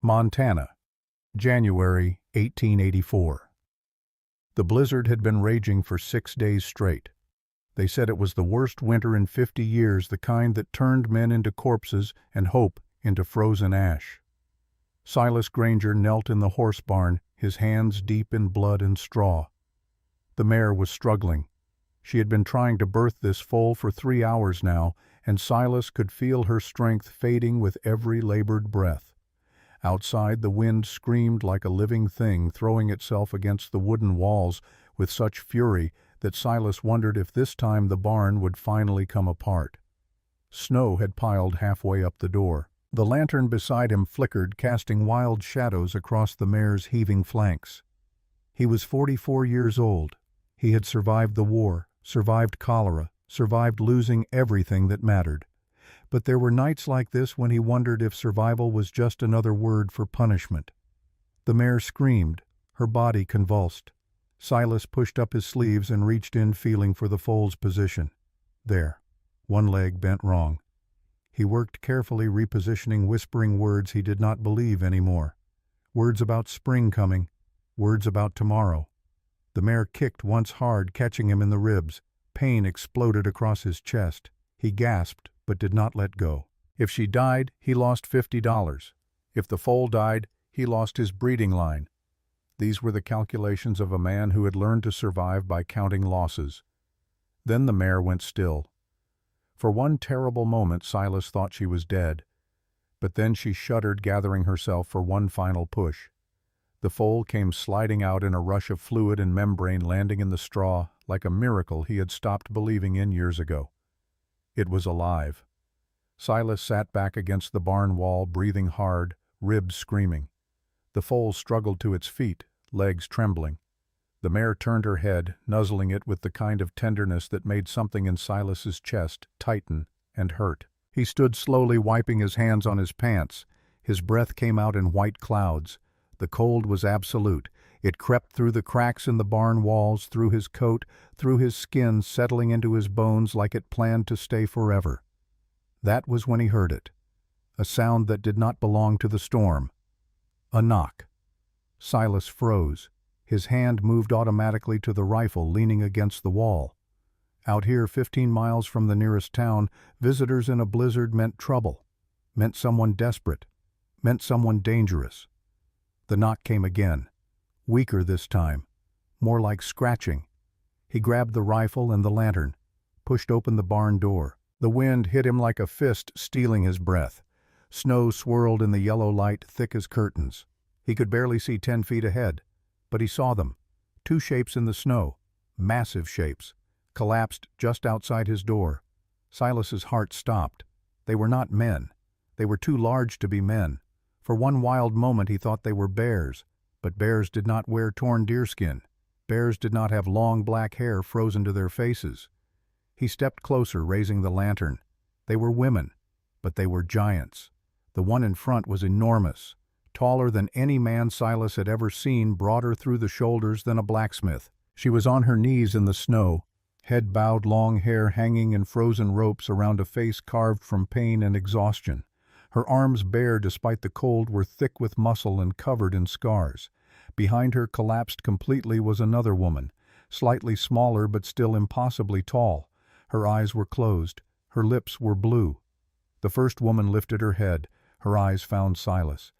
Montana, January 1884. The blizzard had been raging for 6 days straight. They said it was the worst winter in 50 years, the kind that turned men into corpses and hope into frozen ash. Silas Granger knelt in the horse barn, his hands deep in blood and straw. The mare was struggling. She had been trying to birth this foal for 3 hours now, and Silas could feel her strength fading with every labored breath. Outside, the wind screamed like a living thing, throwing itself against the wooden walls with such fury that Silas wondered if this time the barn would finally come apart. Snow had piled halfway up the door. The lantern beside him flickered, casting wild shadows across the mare's heaving flanks. He was 44 years old. He had survived the war, survived cholera, survived losing everything that mattered. But there were nights like this when he wondered if survival was just another word for punishment. The mare screamed, her body convulsed. Silas pushed up his sleeves and reached in, feeling for the foal's position. There, one leg bent wrong. He worked carefully, repositioning, whispering words he did not believe anymore. Words about spring coming, words about tomorrow. The mare kicked once hard, catching him in the ribs. Pain exploded across his chest. He gasped, but did not let go. If she died, he lost $50. If the foal died, he lost his breeding line. These were the calculations of a man who had learned to survive by counting losses. Then the mare went still. For one terrible moment Silas thought she was dead, but then she shuddered, gathering herself for one final push. The foal came sliding out in a rush of fluid and membrane, landing in the straw like a miracle he had stopped believing in years ago. It was alive. Silas sat back against the barn wall, breathing hard, ribs screaming. The foal struggled to its feet, legs trembling. The mare turned her head, nuzzling it with the kind of tenderness that made something in Silas's chest tighten and hurt. He stood slowly, wiping his hands on his pants. His breath came out in white clouds. The cold was absolute. It crept through the cracks in the barn walls, through his coat, through his skin, settling into his bones like it planned to stay forever. That was when he heard it. A sound that did not belong to the storm. A knock. Silas froze. His hand moved automatically to the rifle leaning against the wall. Out here, 15 miles from the nearest town, visitors in a blizzard meant trouble, meant someone desperate, meant someone dangerous. The knock came again. Weaker this time, more like scratching. He grabbed the rifle and the lantern, pushed open the barn door. The wind hit him like a fist, stealing his breath. Snow swirled in the yellow light, thick as curtains. He could barely see 10 feet ahead, but he saw them. 2 shapes in the snow, massive shapes, collapsed just outside his door. Silas's heart stopped. They were not men. They were too large to be men. For one wild moment he thought they were bears. But bears did not wear torn deerskin. Bears did not have long black hair frozen to their faces. He stepped closer, raising the lantern. They were women, but they were giants. The one in front was enormous, taller than any man Silas had ever seen, broader through the shoulders than a blacksmith. She was on her knees in the snow, head bowed, long hair hanging in frozen ropes around a face carved from pain and exhaustion. Her arms, bare despite the cold, were thick with muscle and covered in scars. Behind her, collapsed completely, was another woman, slightly smaller but still impossibly tall. Her eyes were closed. Her lips were blue. The first woman lifted her head. Her eyes found Silas.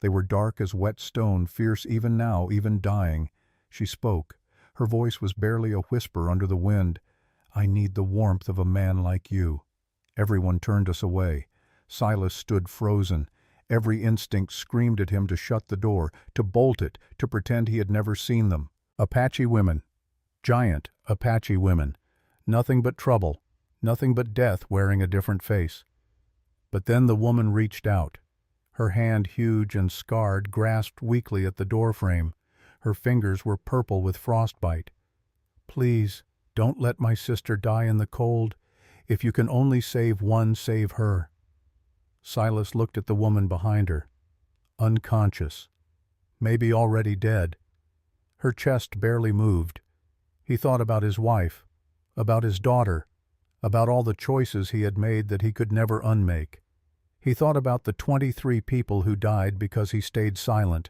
They were dark as wet stone, fierce even now, even dying. She spoke. Her voice was barely a whisper under the wind. "I need the warmth of a man like you." Everyone turned us away. Silas stood frozen. Every instinct screamed at him to shut the door, to bolt it, to pretend he had never seen them. Apache women. Giant Apache women. Nothing but trouble, nothing but death, wearing a different face. But then the woman reached out. Her hand, huge and scarred, grasped weakly at the doorframe. Her fingers were purple with frostbite. "Please, don't let my sister die in the cold. If you can only save one, save her." Silas looked at the woman behind her. Unconscious. Maybe already dead. Her chest barely moved. He thought about his wife, about his daughter, about all the choices he had made that he could never unmake. He thought about the 23 people who died because he stayed silent.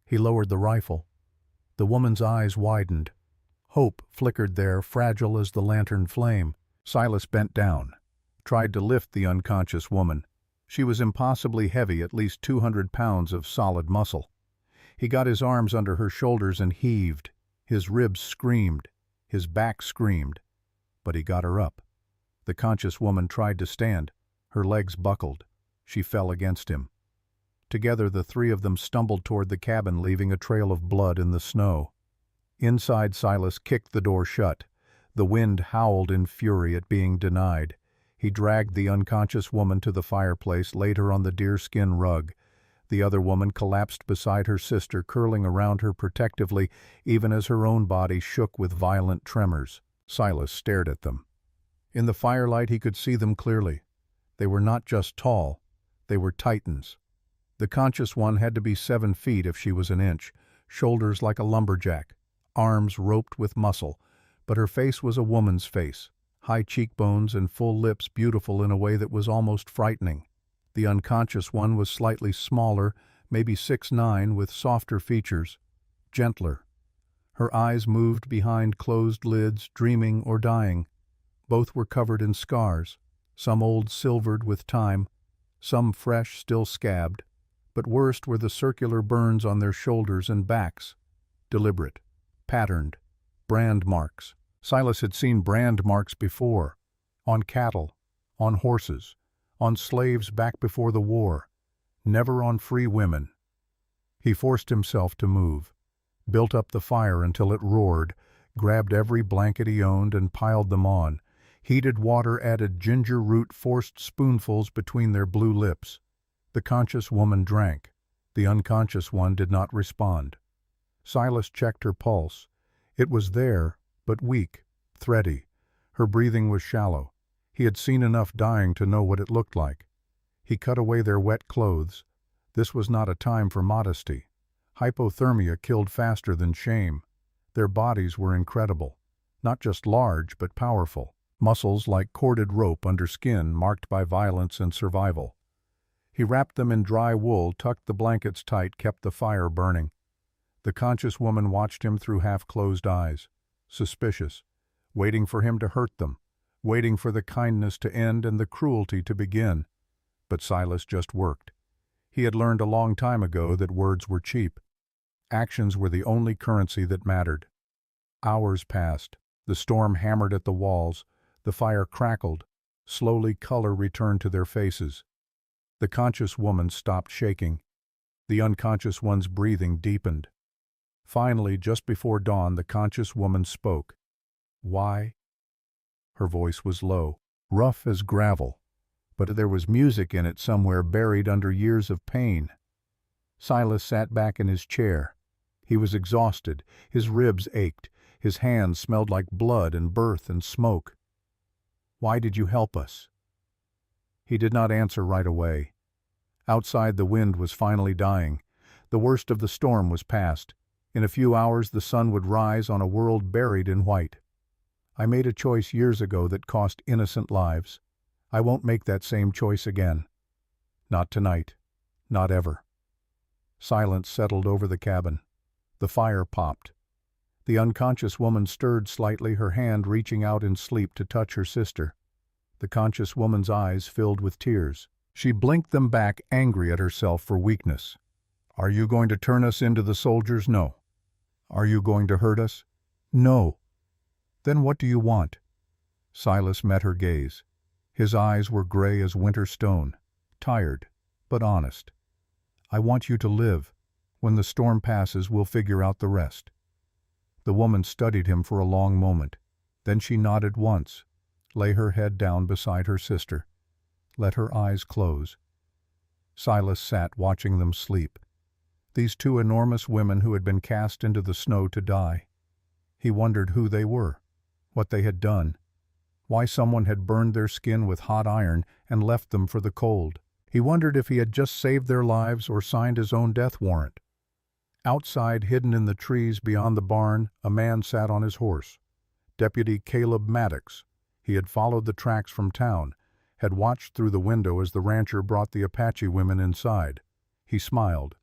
He lowered the rifle. The woman's eyes widened. Hope flickered there, fragile as the lantern flame. Silas bent down, tried to lift the unconscious woman. She was impossibly heavy, at least 200 pounds of solid muscle. He got his arms under her shoulders and heaved. His ribs screamed. His back screamed. But he got her up. The conscious woman tried to stand. Her legs buckled. She fell against him. Together the three of them stumbled toward the cabin, leaving a trail of blood in the snow. Inside, Silas kicked the door shut. The wind howled in fury at being denied. He dragged the unconscious woman to the fireplace, laid her on the deerskin rug. The other woman collapsed beside her sister, curling around her protectively, even as her own body shook with violent tremors. Silas stared at them. In the firelight he could see them clearly. They were not just tall, they were titans. The conscious one had to be 7 feet if she was an inch, shoulders like a lumberjack, arms roped with muscle, but her face was a woman's face, high cheekbones and full lips, beautiful in a way that was almost frightening. The unconscious one was slightly smaller, maybe 6'9", with softer features, gentler. Her eyes moved behind closed lids, dreaming or dying. Both were covered in scars, some old silvered with time, some fresh, still scabbed, but worst were the circular burns on their shoulders and backs, deliberate, patterned, brand marks. Silas had seen brand marks before, on cattle, on horses, on slaves back before the war, never on free women. He forced himself to move, built up the fire until it roared, grabbed every blanket he owned and piled them on. Heated water added ginger root, forced spoonfuls between their blue lips. The conscious woman drank. The unconscious one did not respond. Silas checked her pulse. It was there, but weak, thready. Her breathing was shallow. He had seen enough dying to know what it looked like. He cut away their wet clothes. This was not a time for modesty. Hypothermia killed faster than shame. Their bodies were incredible. Not just large, but powerful. Muscles like corded rope under skin marked by violence and survival. He wrapped them in dry wool, tucked the blankets tight, kept the fire burning. The conscious woman watched him through half-closed eyes, suspicious, waiting for him to hurt them, waiting for the kindness to end and the cruelty to begin. But Silas just worked. He had learned a long time ago that words were cheap. Actions were the only currency that mattered. Hours passed. The storm hammered at the walls. The fire crackled. Slowly color returned to their faces. The conscious woman stopped shaking. The unconscious one's breathing deepened. Finally, just before dawn, the conscious woman spoke. "Why?" Her voice was low, rough as gravel, but there was music in it somewhere buried under years of pain. Silas sat back in his chair. He was exhausted. His ribs ached. His hands smelled like blood and birth and smoke. "Why did you help us?" He did not answer right away. Outside, the wind was finally dying. The worst of the storm was past. In a few hours the sun would rise on a world buried in white. "I made a choice years ago that cost innocent lives. I won't make that same choice again. Not tonight. Not ever." Silence settled over the cabin. The fire popped. The unconscious woman stirred slightly, her hand reaching out in sleep to touch her sister. The conscious woman's eyes filled with tears. She blinked them back, angry at herself for weakness. "Are you going to turn us into the soldiers? No. Are you going to hurt us? No. Then what do you want?" Silas met her gaze. His eyes were gray as winter stone, tired, but honest. "I want you to live. When the storm passes, we'll figure out the rest." The woman studied him for a long moment. Then she nodded once, lay her head down beside her sister, let her eyes close. Silas sat watching them sleep. These two enormous women who had been cast into the snow to die. He wondered who they were, what they had done, why someone had burned their skin with hot iron and left them for the cold. He wondered if he had just saved their lives or signed his own death warrant. Outside, hidden in the trees beyond the barn, a man sat on his horse. Deputy Caleb Maddox. He had followed the tracks from town, had watched through the window as the rancher brought the Apache women inside. He smiled.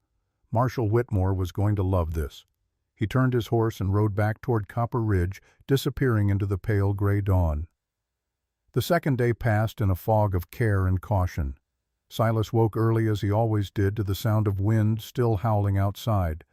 Marshal Whitmore was going to love this. He turned his horse and rode back toward Copper Ridge, disappearing into the pale gray dawn. The second day passed in a fog of care and caution. Silas woke early as he always did to the sound of wind still howling outside.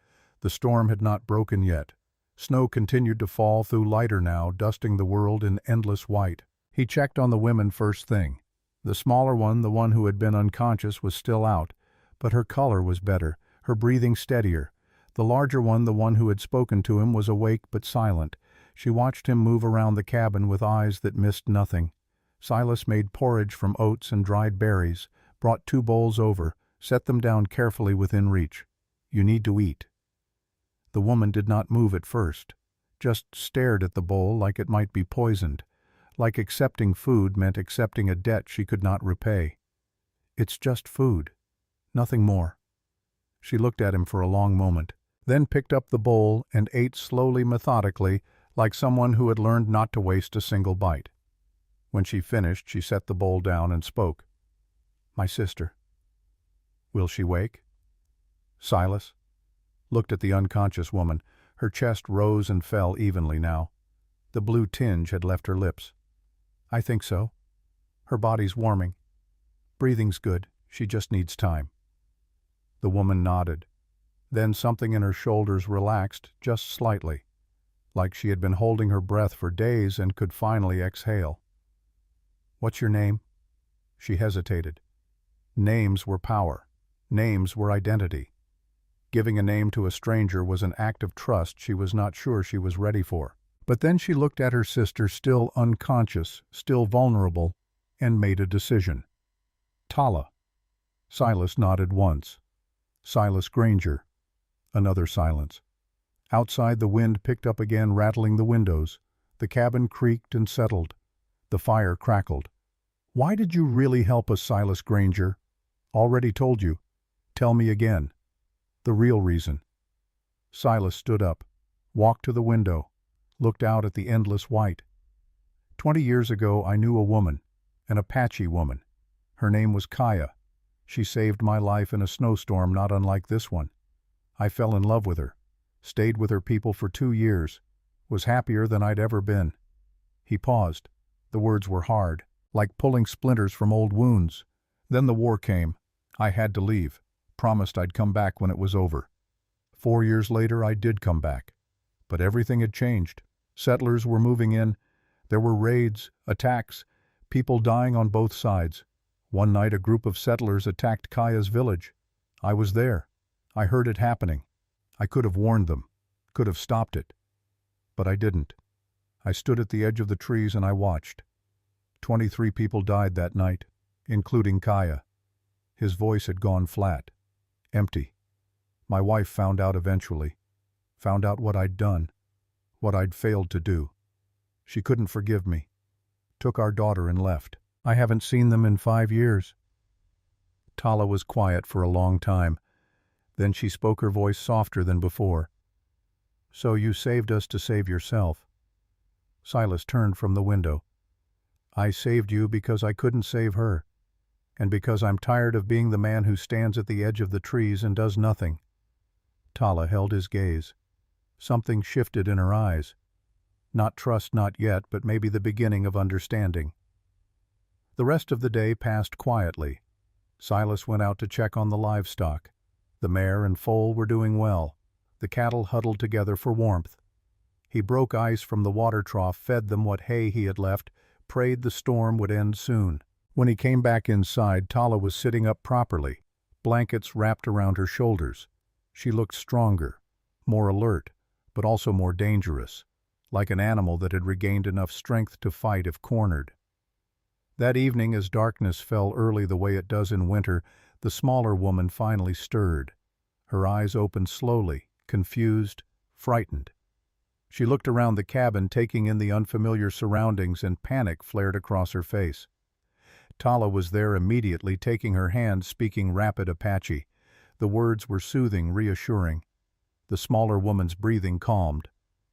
The storm had not broken yet. Snow continued to fall, though lighter now, dusting the world in endless white. He checked on the women first thing. The smaller one, the one who had been unconscious, was still out, but her color was better, her breathing steadier. The larger one, the one who had spoken to him, was awake but silent. She watched him move around the cabin with eyes that missed nothing. Silas made porridge from oats and dried berries, brought 2 bowls over, set them down carefully within reach. "You need to eat." The woman did not move at first, just stared at the bowl like it might be poisoned, like accepting food meant accepting a debt she could not repay. "It's just food, nothing more." She looked at him for a long moment, then picked up the bowl and ate slowly, methodically, like someone who had learned not to waste a single bite. When she finished, she set the bowl down and spoke. "My sister." "Will she wake?" Silas looked at the unconscious woman. Her chest rose and fell evenly now. The blue tinge had left her lips. "I think so. Her body's warming. Breathing's good. She just needs time." The woman nodded. Then something in her shoulders relaxed just slightly, like she had been holding her breath for days and could finally exhale. "What's your name?" She hesitated. Names were power. Names were identity. Giving a name to a stranger was an act of trust she was not sure she was ready for. But then she looked at her sister, still unconscious, still vulnerable, and made a decision. "Tala." Silas nodded once. "Silas Granger." Another silence. Outside, the wind picked up again, rattling the windows. The cabin creaked and settled. The fire crackled. "Why did you really help us, Silas Granger?" "Already told you." "Tell me again." "The real reason." Silas stood up, walked to the window, looked out at the endless white. 20 years ago I knew a woman, an Apache woman. Her name was Kaya. She saved my life in a snowstorm not unlike this one. I fell in love with her, stayed with her people for 2 years, was happier than I'd ever been. He paused. The words were hard, like pulling splinters from old wounds. Then the war came. I had to leave, promised I'd come back when it was over. 4 years later I did come back. But everything had changed. Settlers were moving in. There were raids, attacks, people dying on both sides. One night a group of settlers attacked Kaya's village. I was there. I heard it happening. I could have warned them, could have stopped it. But I didn't. I stood at the edge of the trees and I watched. 23 people died that night, including Kaya. His voice had gone flat, empty. My wife found out eventually. Found out what I'd done, what I'd failed to do. She couldn't forgive me. Took our daughter and left. I haven't seen them in 5 years. Tala was quiet for a long time. Then she spoke, her voice softer than before. "So you saved us to save yourself." Silas turned from the window. "I saved you because I couldn't save her, and because I'm tired of being the man who stands at the edge of the trees and does nothing." Tala held his gaze. Something shifted in her eyes. Not trust, not yet, but maybe the beginning of understanding. The rest of the day passed quietly. Silas went out to check on the livestock. The mare and foal were doing well. The cattle huddled together for warmth. He broke ice from the water trough, fed them what hay he had left, prayed the storm would end soon. When he came back inside, Tala was sitting up properly, blankets wrapped around her shoulders. She looked stronger, more alert, but also more dangerous, like an animal that had regained enough strength to fight if cornered. That evening, as darkness fell early the way it does in winter, the smaller woman finally stirred. Her eyes opened slowly, confused, frightened. She looked around the cabin, taking in the unfamiliar surroundings, and panic flared across her face. Tala was there immediately, taking her hand, speaking rapid Apache. The words were soothing, reassuring. The smaller woman's breathing calmed.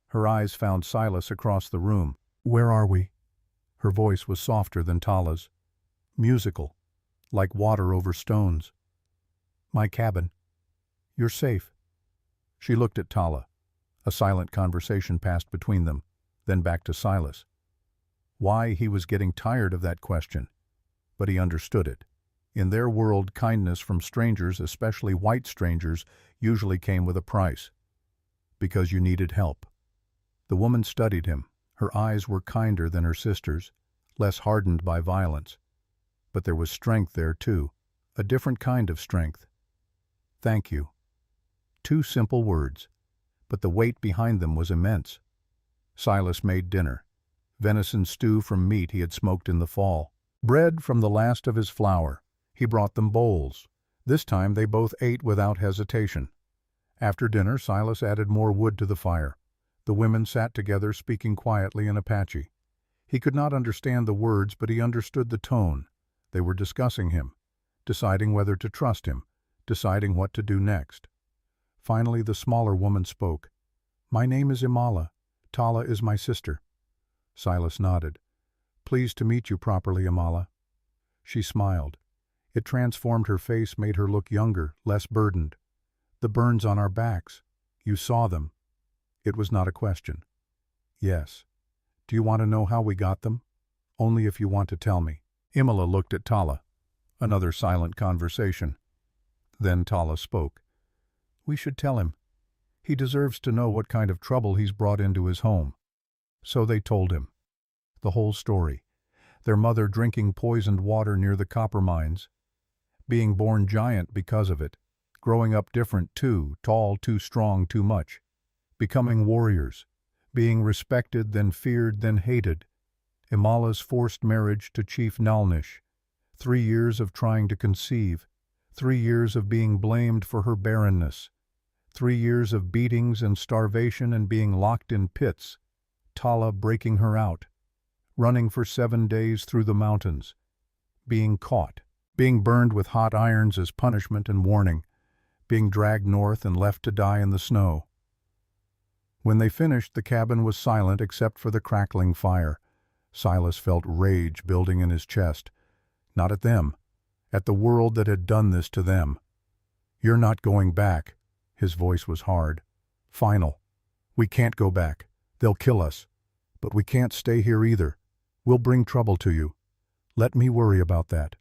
Her eyes found Silas across the room. "Where are we?" Her voice was softer than Tala's. musical, like water over stones. "My cabin. You're safe." She looked at Tala. A silent conversation passed between them, then back to Silas. Why, he was getting tired of that question. But he understood it. In their world, kindness from strangers, especially white strangers, usually came with a price. Because you needed help. The woman studied him. Her eyes were kinder than her sister's, less hardened by violence. But there was strength there too, a different kind of strength. "Thank you." 2 simple words, but the weight behind them was immense. Silas made dinner. Venison stew from meat he had smoked in the fall. Bread from the last of his flour. He brought them bowls. This time they both ate without hesitation. After dinner, Silas added more wood to the fire. The women sat together speaking quietly in Apache. He could not understand the words, but he understood the tone. They were discussing him, deciding whether to trust him, deciding what to do next. Finally, the smaller woman spoke. "My name is Imala. Tala is my sister." Silas nodded. "Pleased to meet you properly, Imala." She smiled. It transformed her face, made her look younger, less burdened. "The burns on our backs. You saw them." It was not a question. "Yes. Do you want to know how we got them?" "Only if you want to tell me." Imala looked at Tala. Another silent conversation. Then Tala spoke. "We should tell him. He deserves to know what kind of trouble he's brought into his home." So they told him. The whole story. Their mother drinking poisoned water near the copper mines. Being born giant because of it. Growing up different too, tall, too strong, too much. Becoming warriors. Being respected, then feared, then hated. Imala's forced marriage to Chief Nalnish. 3 years of trying to conceive. 3 years of being blamed for her barrenness. 3 years of beatings and starvation and being locked in pits. Tala breaking her out. Running for 7 days through the mountains. Being caught. Being burned with hot irons as punishment and warning. Being dragged north and left to die in the snow. When they finished, the cabin was silent except for the crackling fire. Silas felt rage building in his chest. Not at them. At the world that had done this to them. "You're not going back." His voice was hard. "Final. We can't go back. They'll kill us. But we can't stay here either. We'll bring trouble to you. Let me worry about that.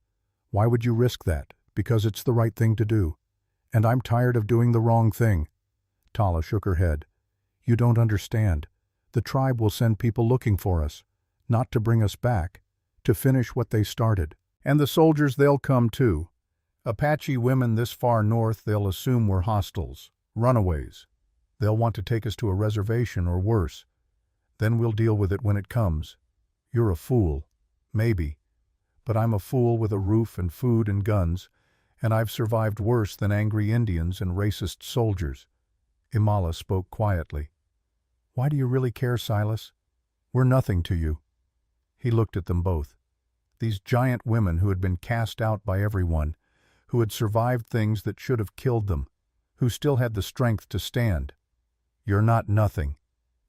Why would you risk that? Because it's the right thing to do. And I'm tired of doing the wrong thing." Tala shook her head. "You don't understand. The tribe will send people looking for us. Not to bring us back. To finish what they started. And the soldiers, they'll come too. Apache women this far north they'll assume we're hostiles. Runaways. They'll want to take us to a reservation or worse. Then we'll deal with it when it comes. You're a fool. Maybe. But I'm a fool with a roof and food and guns, and I've survived worse than angry Indians and racist soldiers." Imala spoke quietly. "Why do you really care, Silas? We're nothing to you." He looked at them both. These giant women who had been cast out by everyone, who had survived things that should have killed them, who still had the strength to stand. "You're not nothing.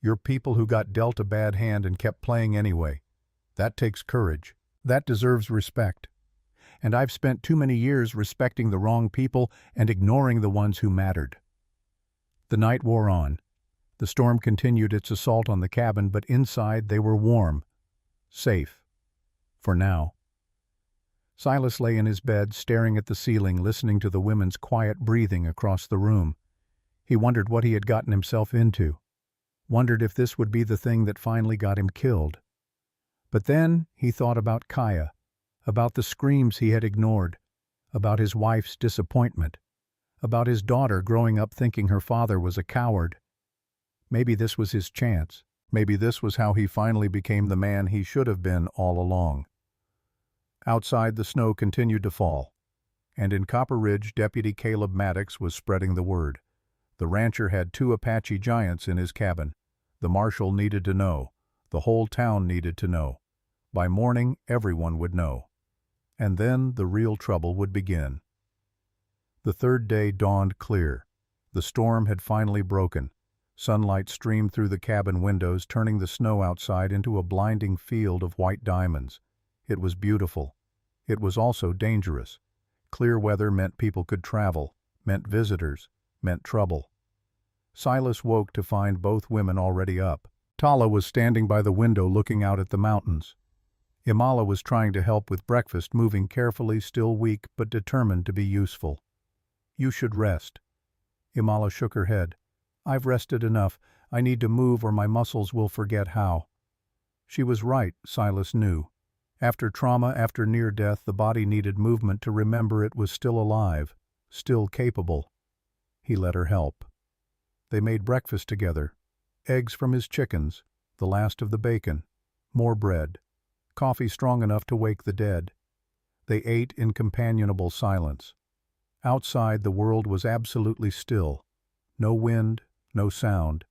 You're people who got dealt a bad hand and kept playing anyway. That takes courage. That deserves respect. And I've spent too many years respecting the wrong people and ignoring the ones who mattered." The night wore on. The storm continued its assault on the cabin, but inside they were warm. Safe. For now. Silas lay in his bed, staring at the ceiling, listening to the women's quiet breathing across the room. He wondered what he had gotten himself into. Wondered if this would be the thing that finally got him killed. But then he thought about Kaya, about the screams he had ignored, about his wife's disappointment, about his daughter growing up thinking her father was a coward. Maybe this was his chance. Maybe this was how he finally became the man he should have been all along. Outside, the snow continued to fall, and in Copper Ridge, Deputy Caleb Maddox was spreading the word. The rancher had 2 Apache giants in his cabin. The marshal needed to know. The whole town needed to know. By morning, everyone would know. And then the real trouble would begin. The 3rd day dawned clear. The storm had finally broken. Sunlight streamed through the cabin windows, turning the snow outside into a blinding field of white diamonds. It was beautiful. It was also dangerous. Clear weather meant people could travel, meant visitors, meant trouble. Silas woke to find both women already up. Tala was standing by the window looking out at the mountains. Imala was trying to help with breakfast, moving carefully, still weak but determined to be useful. "You should rest." Imala shook her head. "I've rested enough. I need to move or my muscles will forget how." She was right, Silas knew. After trauma, after near death, the body needed movement to remember it was still alive, still capable. He let her help. They made breakfast together. Eggs from his chickens, the last of the bacon, more bread, coffee strong enough to wake the dead. They ate in companionable silence. Outside, the world was absolutely still. No wind, no sound,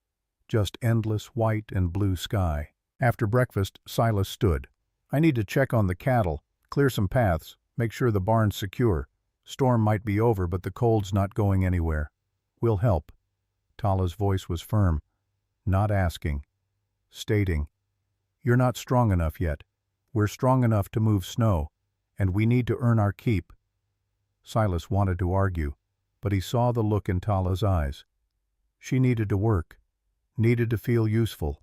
just endless white and blue sky. After breakfast, Silas stood. "I need to check on the cattle, clear some paths, make sure the barn's secure. Storm might be over, but the cold's not going anywhere. We'll help." Tala's voice was firm, not asking, stating, "You're not strong enough yet. We're strong enough to move snow, and we need to earn our keep." Silas wanted to argue, but he saw the look in Tala's eyes. She needed to work, needed to feel useful,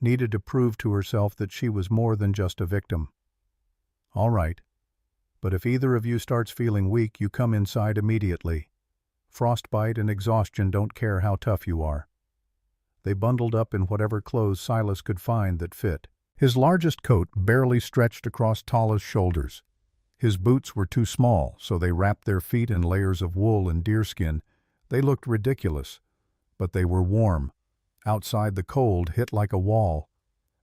needed to prove to herself that she was more than just a victim. "All right, but if either of you starts feeling weak, you come inside immediately. Frostbite and exhaustion don't care how tough you are." They bundled up in whatever clothes Silas could find that fit. His largest coat barely stretched across Tala's shoulders. His boots were too small, so they wrapped their feet in layers of wool and deerskin. They looked ridiculous, but they were warm. Outside, the cold hit like a wall.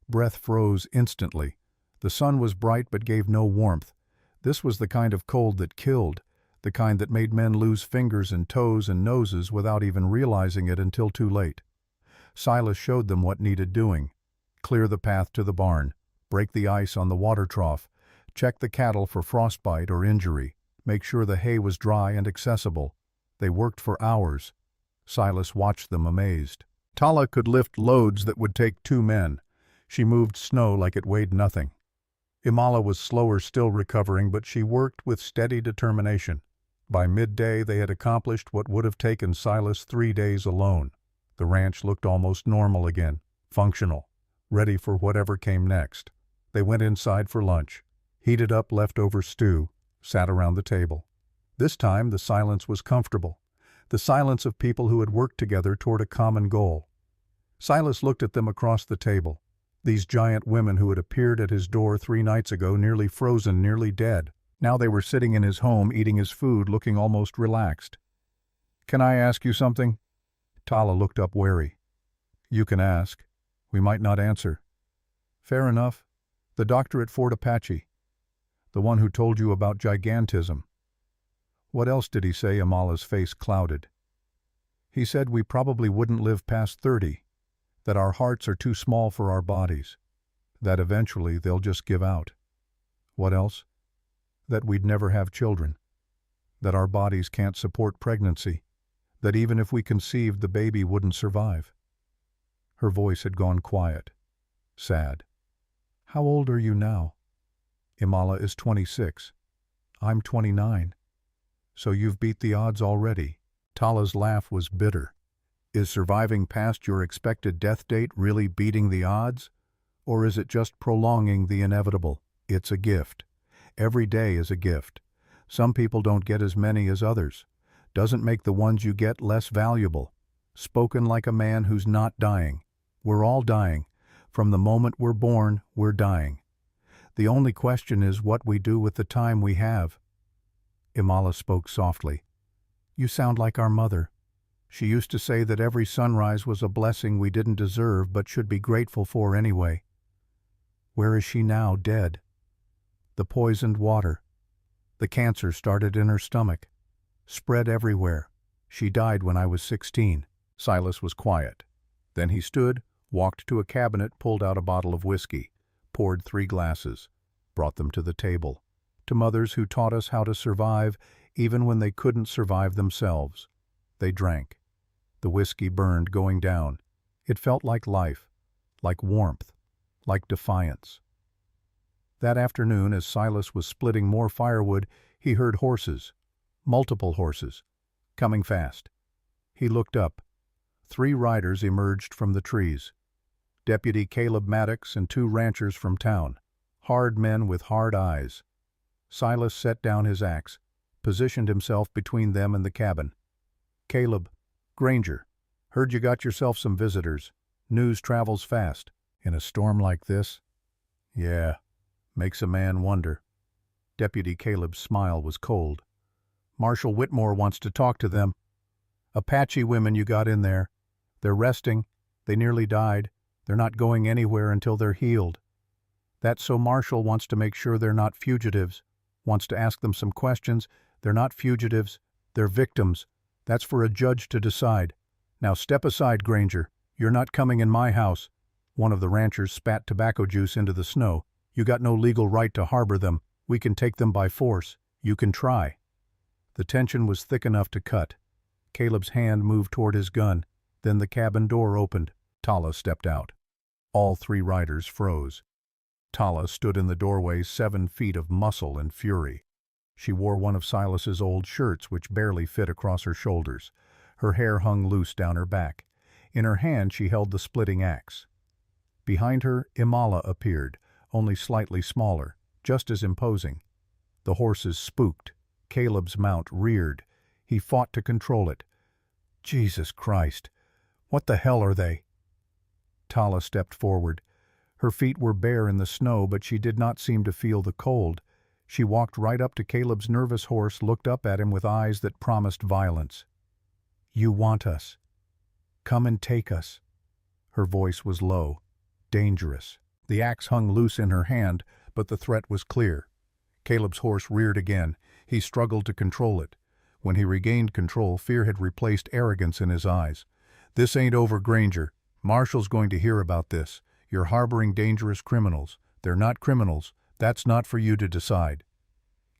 Breath froze instantly. The sun was bright but gave no warmth. This was the kind of cold that killed, the kind that made men lose fingers and toes and noses without even realizing it until too late. Silas showed them what needed doing. Clear the path to the barn, break the ice on the water trough, check the cattle for frostbite or injury, make sure the hay was dry and accessible. They worked for hours. Silas watched them amazed. Tala could lift loads that would take 2 men. She moved snow like it weighed nothing. Imala was slower, still recovering, but she worked with steady determination. By midday, they had accomplished what would have taken Silas 3 days alone. The ranch looked almost normal again, functional, ready for whatever came next. They went inside for lunch, heated up leftover stew, sat around the table. This time, the silence was comfortable. The silence of people who had worked together toward a common goal. Silas looked at them across the table, these giant women who had appeared at his door 3 nights ago, nearly frozen, nearly dead. Now they were sitting in his home, eating his food, looking almost relaxed. "Can I ask you something?" Tala looked up wary. "You can ask. We might not answer." "Fair enough. The doctor at Fort Apache. The one who told you about gigantism. What else did he say?" Amala's face clouded. "He said we probably wouldn't live past 30, that our hearts are too small for our bodies, that eventually they'll just give out." "What else?" "That we'd never have children, that our bodies can't support pregnancy, that even if we conceived, the baby wouldn't survive." Her voice had gone quiet, sad. "How old are you now?" "Imala is 26. I'm 29. So you've beat the odds already." Tala's laugh was bitter. "Is surviving past your expected death date really beating the odds? Or is it just prolonging the inevitable? It's a gift. Every day is a gift. Some people don't get as many as others. Doesn't make the ones you get less valuable. Spoken like a man who's not dying. We're all dying. From the moment we're born, we're dying. The only question is what we do with the time we have." Imala spoke softly. "You sound like our mother. She used to say that every sunrise was a blessing we didn't deserve but should be grateful for anyway. Where is she now, dead? The poisoned water. The cancer started in her stomach. Spread everywhere. She died when I was 16. Silas was quiet. Then he stood, walked to a cabinet, pulled out a bottle of whiskey, poured 3 glasses, brought them to the table. To mothers who taught us how to survive even when they couldn't survive themselves. They drank. The whiskey burned, going down. It felt like life, like warmth, like defiance. That afternoon, as Silas was splitting more firewood, he heard horses, multiple horses, coming fast. He looked up. 3 riders emerged from the trees. Deputy Caleb Maddox and 2 ranchers from town, hard men with hard eyes. Silas set down his axe, positioned himself between them and the cabin. "Caleb, Granger, heard you got yourself some visitors. News travels fast. In a storm like this?" "Yeah, makes a man wonder." Deputy Caleb's smile was cold. "Marshal Whitmore wants to talk to them. Apache women you got in there. They're resting. They nearly died. They're not going anywhere until they're healed. That's so Marshal wants to make sure they're not fugitives. Wants to ask them some questions. They're not fugitives. They're victims. That's for a judge to decide. Now step aside, Granger. You're not coming in my house." One of the ranchers spat tobacco juice into the snow. "You got no legal right to harbor them. We can take them by force. You can try." The tension was thick enough to cut. Caleb's hand moved toward his gun. Then the cabin door opened. Tala stepped out. All 3 riders froze. Tala stood in the doorway, 7 feet of muscle and fury. She wore one of Silas's old shirts, which barely fit across her shoulders. Her hair hung loose down her back. In her hand she held the splitting axe. Behind her, Imala appeared, only slightly smaller, just as imposing. The horses spooked. Caleb's mount reared. He fought to control it. "Jesus Christ! What the hell are they?" Tala stepped forward. Her feet were bare in the snow, but she did not seem to feel the cold. She walked right up to Caleb's nervous horse, looked up at him with eyes that promised violence. "You want us. Come and take us." Her voice was low, dangerous. The axe hung loose in her hand, but the threat was clear. Caleb's horse reared again. He struggled to control it. When he regained control, fear had replaced arrogance in his eyes. "This ain't over, Granger. Marshal's going to hear about this. You're harboring dangerous criminals. They're not criminals. That's not for you to decide."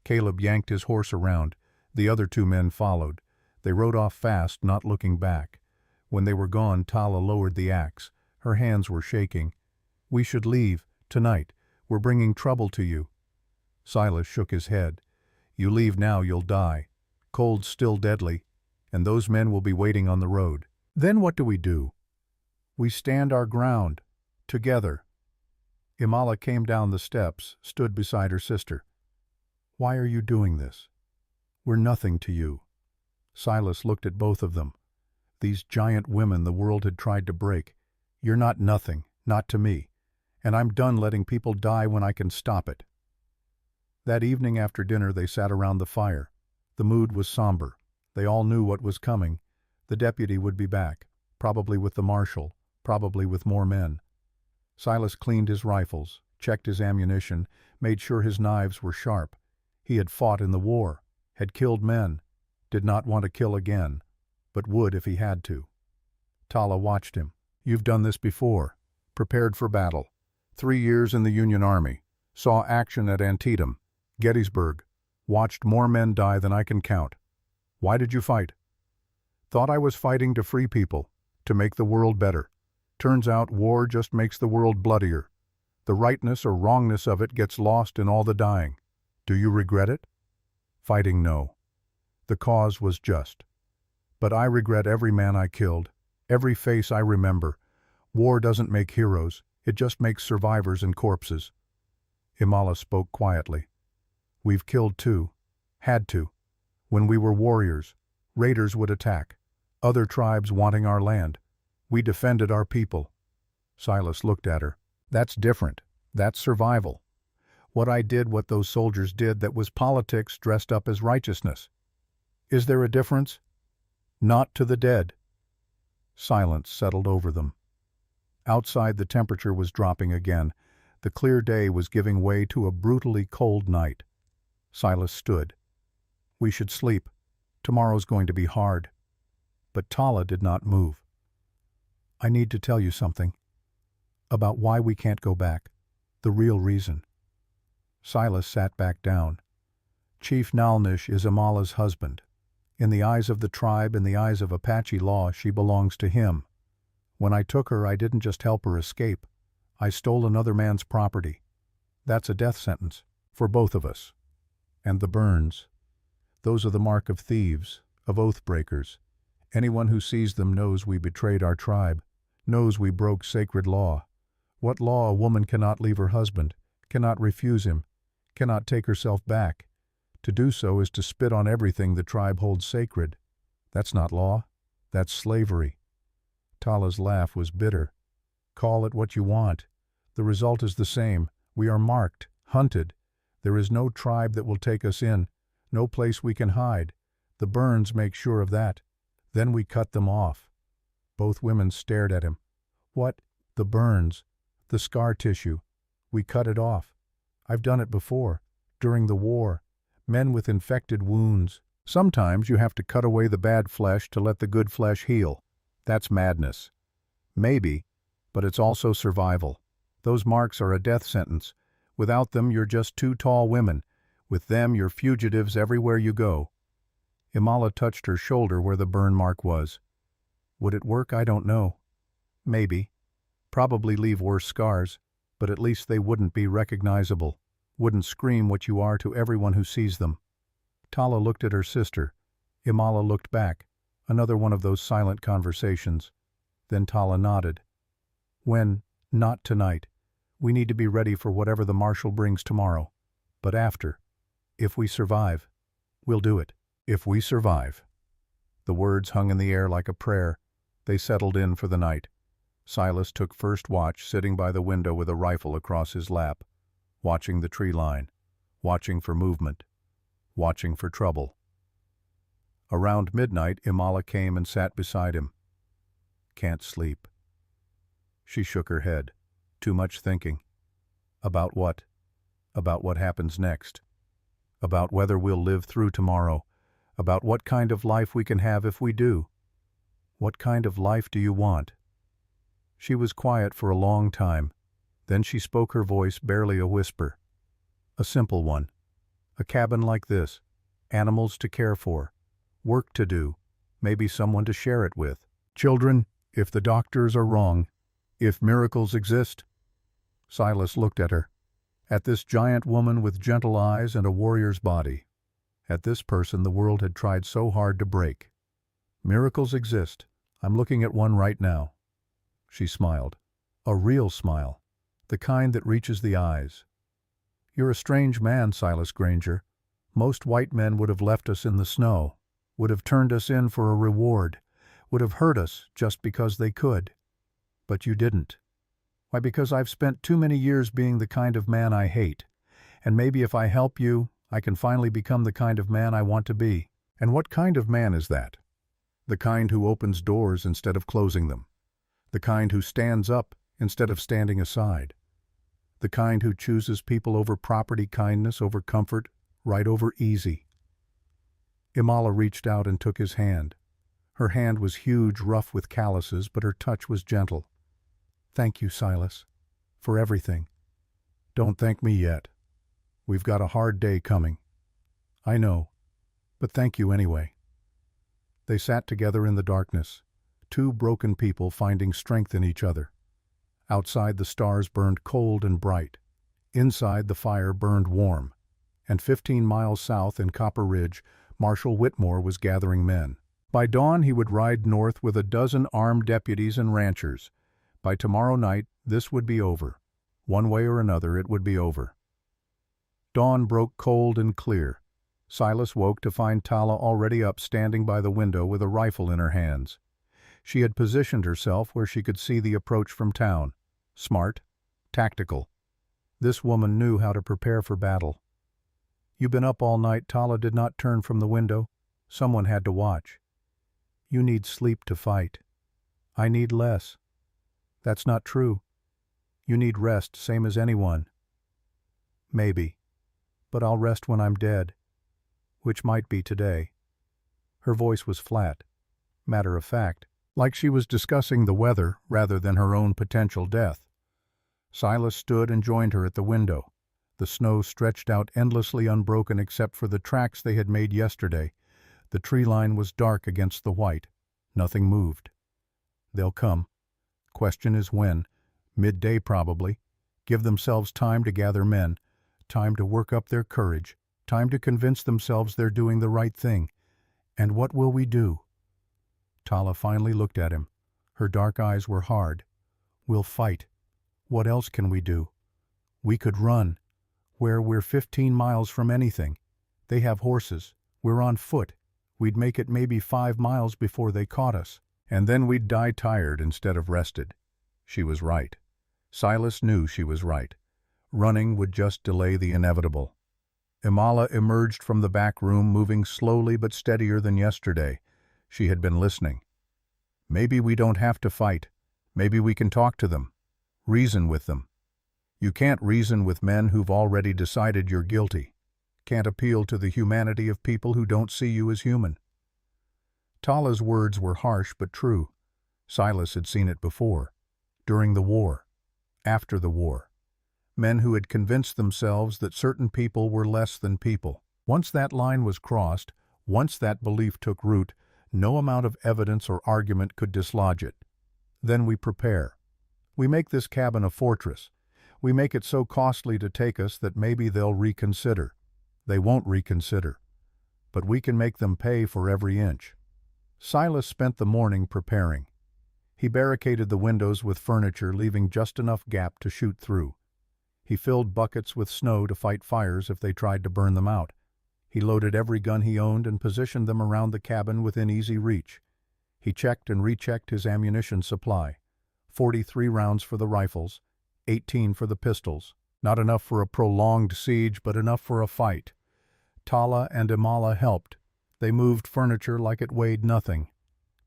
Caleb yanked his horse around. The other 2 men followed. They rode off fast, not looking back. When they were gone, Tala lowered the axe. Her hands were shaking. "We should leave, tonight. We're bringing trouble to you." Silas shook his head. "You leave now, you'll die. Cold's still deadly, and those men will be waiting on the road. Then what do? We stand our ground, together." Imala came down the steps, stood beside her sister. "Why are you doing this? We're nothing to you." Silas looked at both of them. These giant women the world had tried to break. "You're not nothing, not to me, and I'm done letting people die when I can stop it." That evening after dinner they sat around the fire. The mood was somber. They all knew what was coming. The deputy would be back, probably with the marshal, probably with more men. Silas cleaned his rifles, checked his ammunition, made sure his knives were sharp. He had fought in the war, had killed men, did not want to kill again, but would if he had to. Tala watched him. "You've done this before. Prepared for battle. 3 years in the Union Army. Saw action at Antietam, Gettysburg. Watched more men die than I can count. Why did you fight?" "Thought I was fighting to free people, to make the world better. Turns out war just makes the world bloodier. The rightness or wrongness of it gets lost in all the dying. Do you regret it?" "Fighting, no. The cause was just. But I regret every man I killed, every face I remember. War doesn't make heroes, it just makes survivors and corpses." Imala spoke quietly. "We've killed too. Had to. When we were warriors, raiders would attack. Other tribes wanting our land. We defended our people." Silas looked at her. "That's different. That's survival. What I did, what those soldiers did, that was politics dressed up as righteousness. Is there a difference?" "Not to the dead." Silence settled over them. Outside the temperature was dropping again. The clear day was giving way to a brutally cold night. Silas stood. "We should sleep. Tomorrow's going to be hard." But Tala did not move. "I need to tell you something. About why we can't go back. The real reason." Silas sat back down. "Chief Nalnish is Imala's husband. In the eyes of the tribe, in the eyes of Apache law, she belongs to him. When I took her, I didn't just help her escape. I stole another man's property. That's a death sentence. For both of us. And the burns. Those are the mark of thieves, of oath-breakers. Anyone who sees them knows we betrayed our tribe, knows we broke sacred law. What law? A woman cannot leave her husband, cannot refuse him, cannot take herself back. To do so is to spit on everything the tribe holds sacred. That's not law. That's slavery. Tala's laugh was bitter. Call it what you want. The result is the same. We are marked, hunted. There is no tribe that will take us in, no place we can hide. The burns make sure of that. Then we cut them off. Both women stared at him. What? The burns. The scar tissue. We cut it off. I've done it before. During the war. Men with infected wounds. Sometimes you have to cut away the bad flesh to let the good flesh heal. That's madness. Maybe, but it's also survival. Those marks are a death sentence. Without them, you're just two tall women. With them, you're fugitives everywhere you go. Imala touched her shoulder where the burn mark was. Would it work? I don't know. Maybe. Probably leave worse scars, but at least they wouldn't be recognizable, wouldn't scream what you are to everyone who sees them. Tala looked at her sister. Imala looked back. Another one of those silent conversations. Then Tala nodded. When? Not tonight. We need to be ready for whatever the marshal brings tomorrow. But after. If we survive. We'll do it. If we survive. The words hung in the air like a prayer. They settled in for the night. Silas took first watch, sitting by the window with a rifle across his lap, watching the tree line, watching for movement, watching for trouble. Around midnight, Imala came and sat beside him. Can't sleep. She shook her head. Too much thinking. About what? About what happens next. About whether we'll live through tomorrow. About what kind of life we can have if we do. What kind of life do you want? She was quiet for a long time. Then she spoke, her voice barely a whisper. A simple one. A cabin like this. Animals to care for. Work to do. Maybe someone to share it with. Children, if the doctors are wrong. If miracles exist. Silas looked at her. At this giant woman with gentle eyes and a warrior's body. At this person the world had tried so hard to break. Miracles exist. I'm looking at one right now. She smiled. A real smile. The kind that reaches the eyes. You're a strange man, Silas Granger. Most white men would have left us in the snow, would have turned us in for a reward, would have hurt us just because they could. But you didn't. Why, because I've spent too many years being the kind of man I hate. And maybe if I help you, I can finally become the kind of man I want to be. And what kind of man is that? The kind who opens doors instead of closing them. The kind who stands up instead of standing aside. The kind who chooses people over property, kindness over comfort, right over easy. Imala reached out and took his hand. Her hand was huge, rough with calluses, but her touch was gentle. Thank you, Silas, for everything. Don't thank me yet. We've got a hard day coming. I know, but thank you anyway. They sat together in the darkness, two broken people finding strength in each other. Outside the stars burned cold and bright. Inside the fire burned warm. And 15 miles south in Copper Ridge, Marshal Whitmore was gathering men. By dawn he would ride north with a dozen armed deputies and ranchers. By tomorrow night, this would be over. One way or another, it would be over. Dawn broke cold and clear. Silas woke to find Tala already up, standing by the window with a rifle in her hands. She had positioned herself where she could see the approach from town. Smart, tactical. This woman knew how to prepare for battle. "You've been up all night." Tala did not turn from the window. Someone had to watch. "You need sleep to fight." "I need less." "That's not true. You need rest, same as anyone." "Maybe. But I'll rest when I'm dead. Which might be today." Her voice was flat, matter of fact, like she was discussing the weather rather than her own potential death. Silas stood and joined her at the window. The snow stretched out endlessly, unbroken except for the tracks they had made yesterday. The tree line was dark against the white. Nothing moved. "They'll come. Question is when. Midday probably. give themselves time to gather men, time to work up their courage, time to convince themselves they're doing the right thing. And what will we do? Tala finally looked at him. Her dark eyes were hard. We'll fight. What else can we do? We could run. We're 15 miles from anything. They have horses. We're on foot. We'd make it maybe 5 miles before they caught us. And then we'd die tired instead of rested. She was right. Silas knew she was right. Running would just delay the inevitable. Imala emerged from the back room, moving slowly but steadier than yesterday. She had been listening. Maybe we don't have to fight. Maybe we can talk to them. Reason with them. You can't reason with men who've already decided you're guilty. Can't appeal to the humanity of people who don't see you as human. Tala's words were harsh but true. Silas had seen it before. During the war. After the war. Men who had convinced themselves that certain people were less than people. Once that line was crossed, once that belief took root, no amount of evidence or argument could dislodge it. Then we prepare. We make this cabin a fortress. We make it so costly to take us that maybe they'll reconsider. They won't reconsider. But we can make them pay for every inch. Silas spent the morning preparing. He barricaded the windows with furniture, leaving just enough gap to shoot through. He filled buckets with snow to fight fires if they tried to burn them out. He loaded every gun he owned and positioned them around the cabin within easy reach. He checked and rechecked his ammunition supply. 43 rounds for the rifles, 18 for the pistols. Not enough for a prolonged siege, but enough for a fight. Tala and Imala helped. They moved furniture like it weighed nothing.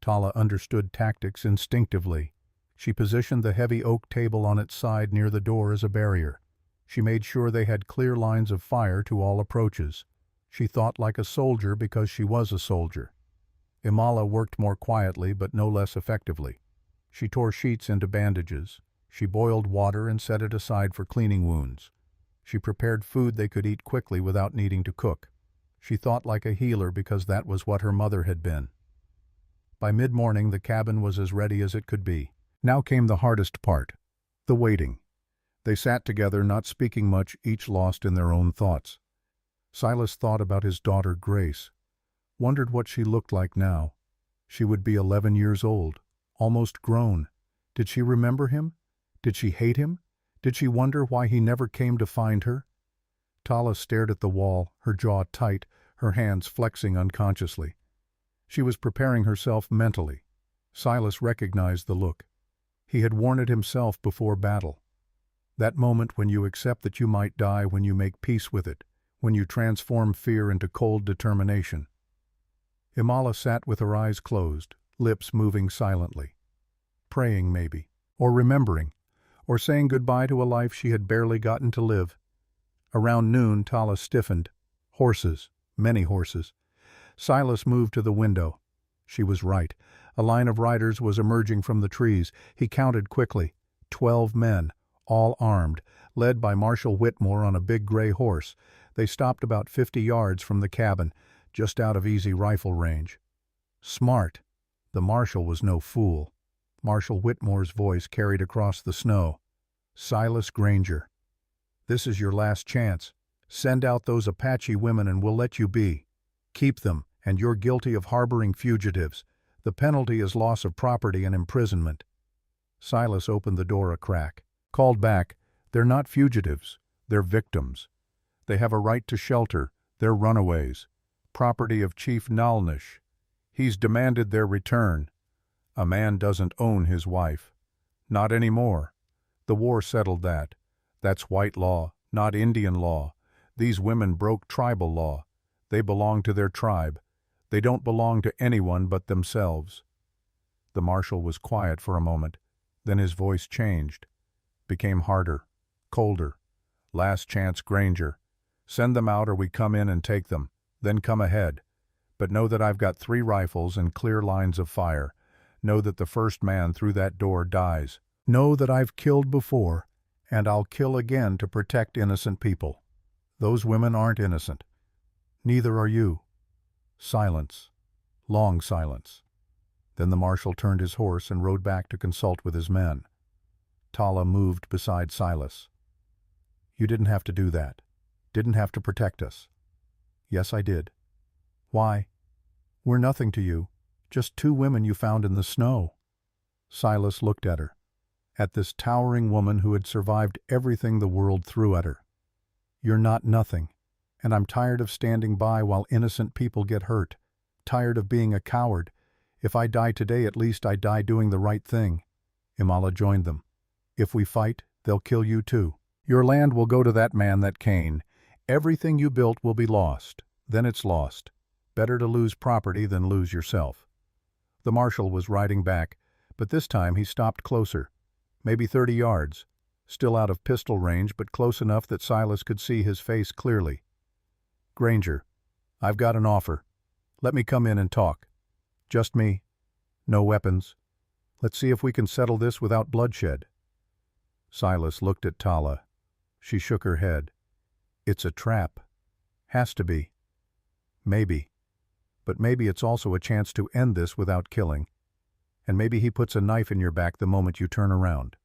Tala understood tactics instinctively. She positioned the heavy oak table on its side near the door as a barrier. She made sure they had clear lines of fire to all approaches. She thought like a soldier because she was a soldier. Imala worked more quietly but no less effectively. She tore sheets into bandages. She boiled water and set it aside for cleaning wounds. She prepared food they could eat quickly without needing to cook. She thought like a healer because that was what her mother had been. By mid-morning the cabin was as ready as it could be. Now came the hardest part, the waiting. They sat together, not speaking much, each lost in their own thoughts. Silas thought about his daughter Grace, wondered what she looked like now. She would be 11 years old, almost grown. Did she remember him? Did she hate him? Did she wonder why he never came to find her? Tala stared at the wall, her jaw tight, her hands flexing unconsciously. She was preparing herself mentally. Silas recognized the look. He had worn it himself before battle. That moment when you accept that you might die, when you make peace with it, when you transform fear into cold determination. Imala sat with her eyes closed, lips moving silently. Praying maybe, or remembering, or saying goodbye to a life she had barely gotten to live. Around noon, Tala stiffened. Horses, many horses. Silas moved to the window. She was right. A line of riders was emerging from the trees. He counted quickly. 12 men, all armed, led by Marshal Whitmore on a big gray horse. They stopped about 50 yards from the cabin, just out of easy rifle range. Smart. The marshal was no fool. Marshal Whitmore's voice carried across the snow. Silas Granger. This is your last chance. Send out those Apache women and we'll let you be. Keep them, and you're guilty of harboring fugitives. The penalty is loss of property and imprisonment. Silas opened the door a crack. Called back, they're not fugitives. They're victims. They have a right to shelter. They're runaways. Property of Chief Nalnish. He's demanded their return. A man doesn't own his wife. Not anymore. The war settled that. That's white law, not Indian law. These women broke tribal law. They belong to their tribe. They don't belong to anyone but themselves. The marshal was quiet for a moment. Then his voice changed. Became harder, colder. Last chance, Granger. Send them out or we come in and take them. Then come ahead. But know that I've got 3 rifles and clear lines of fire. Know that the first man through that door dies. Know that I've killed before, and I'll kill again to protect innocent people. Those women aren't innocent. Neither are you. Silence. Long silence. Then the marshal turned his horse and rode back to consult with his men. Tala moved beside Silas. You didn't have to do that. Didn't have to protect us. Yes, I did. Why? We're nothing to you. Just two women you found in the snow. Silas looked at her. At this towering woman who had survived everything the world threw at her. You're not nothing. And I'm tired of standing by while innocent people get hurt. Tired of being a coward. If I die today, at least I die doing the right thing. Imala joined them. If we fight, they'll kill you too. Your land will go to that man, that Cain. Everything you built will be lost. Then it's lost. Better to lose property than lose yourself. The marshal was riding back, but this time he stopped closer. Maybe 30 yards. Still out of pistol range, but close enough that Silas could see his face clearly. Granger, I've got an offer. Let me come in and talk. Just me. No weapons. Let's see if we can settle this without bloodshed. Silas looked at Tala. She shook her head. It's a trap. Has to be. Maybe. But maybe it's also a chance to end this without killing. And maybe he puts a knife in your back the moment you turn around.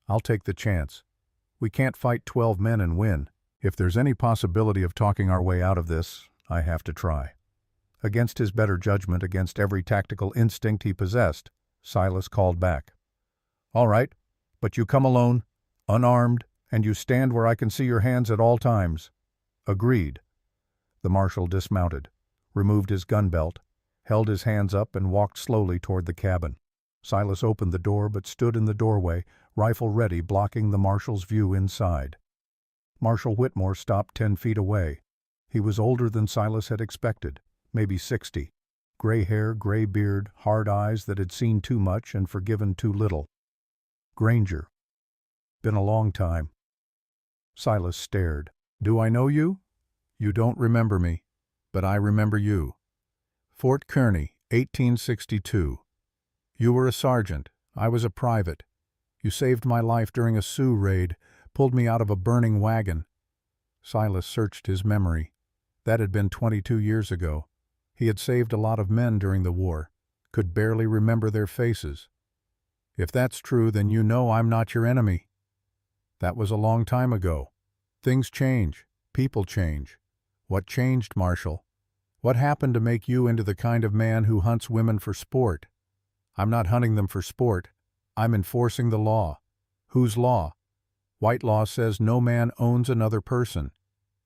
I'll take the chance. We can't fight 12 men and win. If there's any possibility of talking our way out of this, I have to try. Against his better judgment, against every tactical instinct he possessed, Silas called back. All right, but you come alone, unarmed, and you stand where I can see your hands at all times. Agreed. The marshal dismounted, removed his gun belt, held his hands up and walked slowly toward the cabin. Silas opened the door but stood in the doorway, rifle ready, blocking the marshal's view inside. Marshal Whitmore stopped 10 feet away. He was older than Silas had expected, maybe 60. Gray hair, gray beard, hard eyes that had seen too much and forgiven too little. Granger. Been a long time. Silas stared. Do I know you? You don't remember me, but I remember you. Fort Kearney, 1862. You were a sergeant. I was a private. You saved my life during a Sioux raid, pulled me out of a burning wagon. Silas searched his memory. That had been 22 years ago. He had saved a lot of men during the war, could barely remember their faces. If that's true, then you know I'm not your enemy. That was a long time ago. Things change. People change. What changed, Marshal? What happened to make you into the kind of man who hunts women for sport? I'm not hunting them for sport. I'm enforcing the law. Whose law? White law says no man owns another person.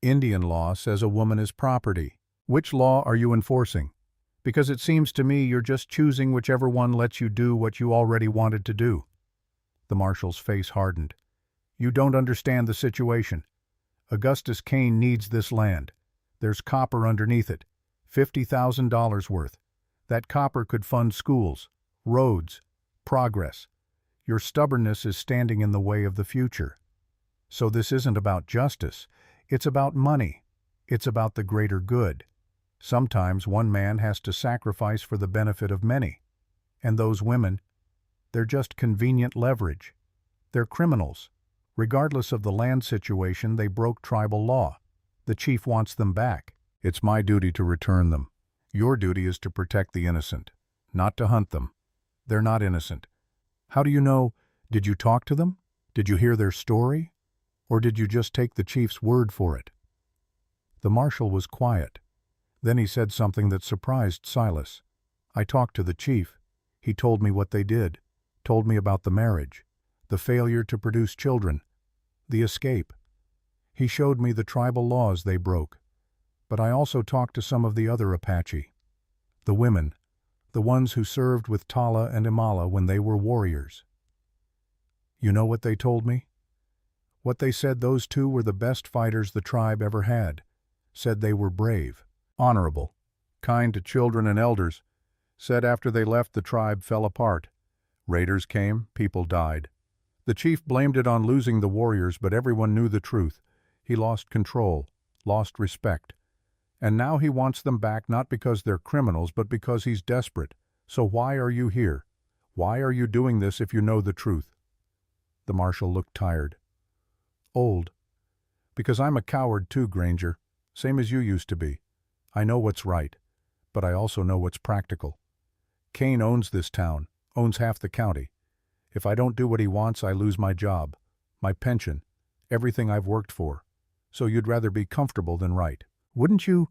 Indian law says a woman is property. Which law are you enforcing? Because it seems to me you're just choosing whichever one lets you do what you already wanted to do. The marshal's face hardened. You don't understand the situation. Augustus Cain needs this land. There's copper underneath it. $50,000 worth. That copper could fund schools, roads, progress. Your stubbornness is standing in the way of the future. So this isn't about justice. It's about money. It's about the greater good. Sometimes one man has to sacrifice for the benefit of many. And those women, they're just convenient leverage. They're criminals. Regardless of the land situation, they broke tribal law. The chief wants them back. It's my duty to return them. Your duty is to protect the innocent, not to hunt them. They're not innocent. How do you know? Did you talk to them? Did you hear their story? Or did you just take the chief's word for it? The marshal was quiet. Then he said something that surprised Silas. I talked to the chief. He told me what they did, told me about the marriage, the failure to produce children, the escape. He showed me the tribal laws they broke. But I also talked to some of the other Apache. The women, the ones who served with Tala and Imala when they were warriors. You know what they told me? What they said, those two were the best fighters the tribe ever had. Said they were brave, honorable, kind to children and elders. Said after they left, the tribe fell apart. Raiders came, people died. The chief blamed it on losing the warriors, but everyone knew the truth. He lost control, lost respect. And now he wants them back, not because they're criminals, but because he's desperate. So why are you here? Why are you doing this if you know the truth? The marshal looked tired. Old. Because I'm a coward too, Granger. Same as you used to be. I know what's right, but I also know what's practical. Cain owns this town, owns half the county. If I don't do what he wants, I lose my job, my pension, Everything I've worked for. So you'd rather be comfortable than right. Wouldn't you?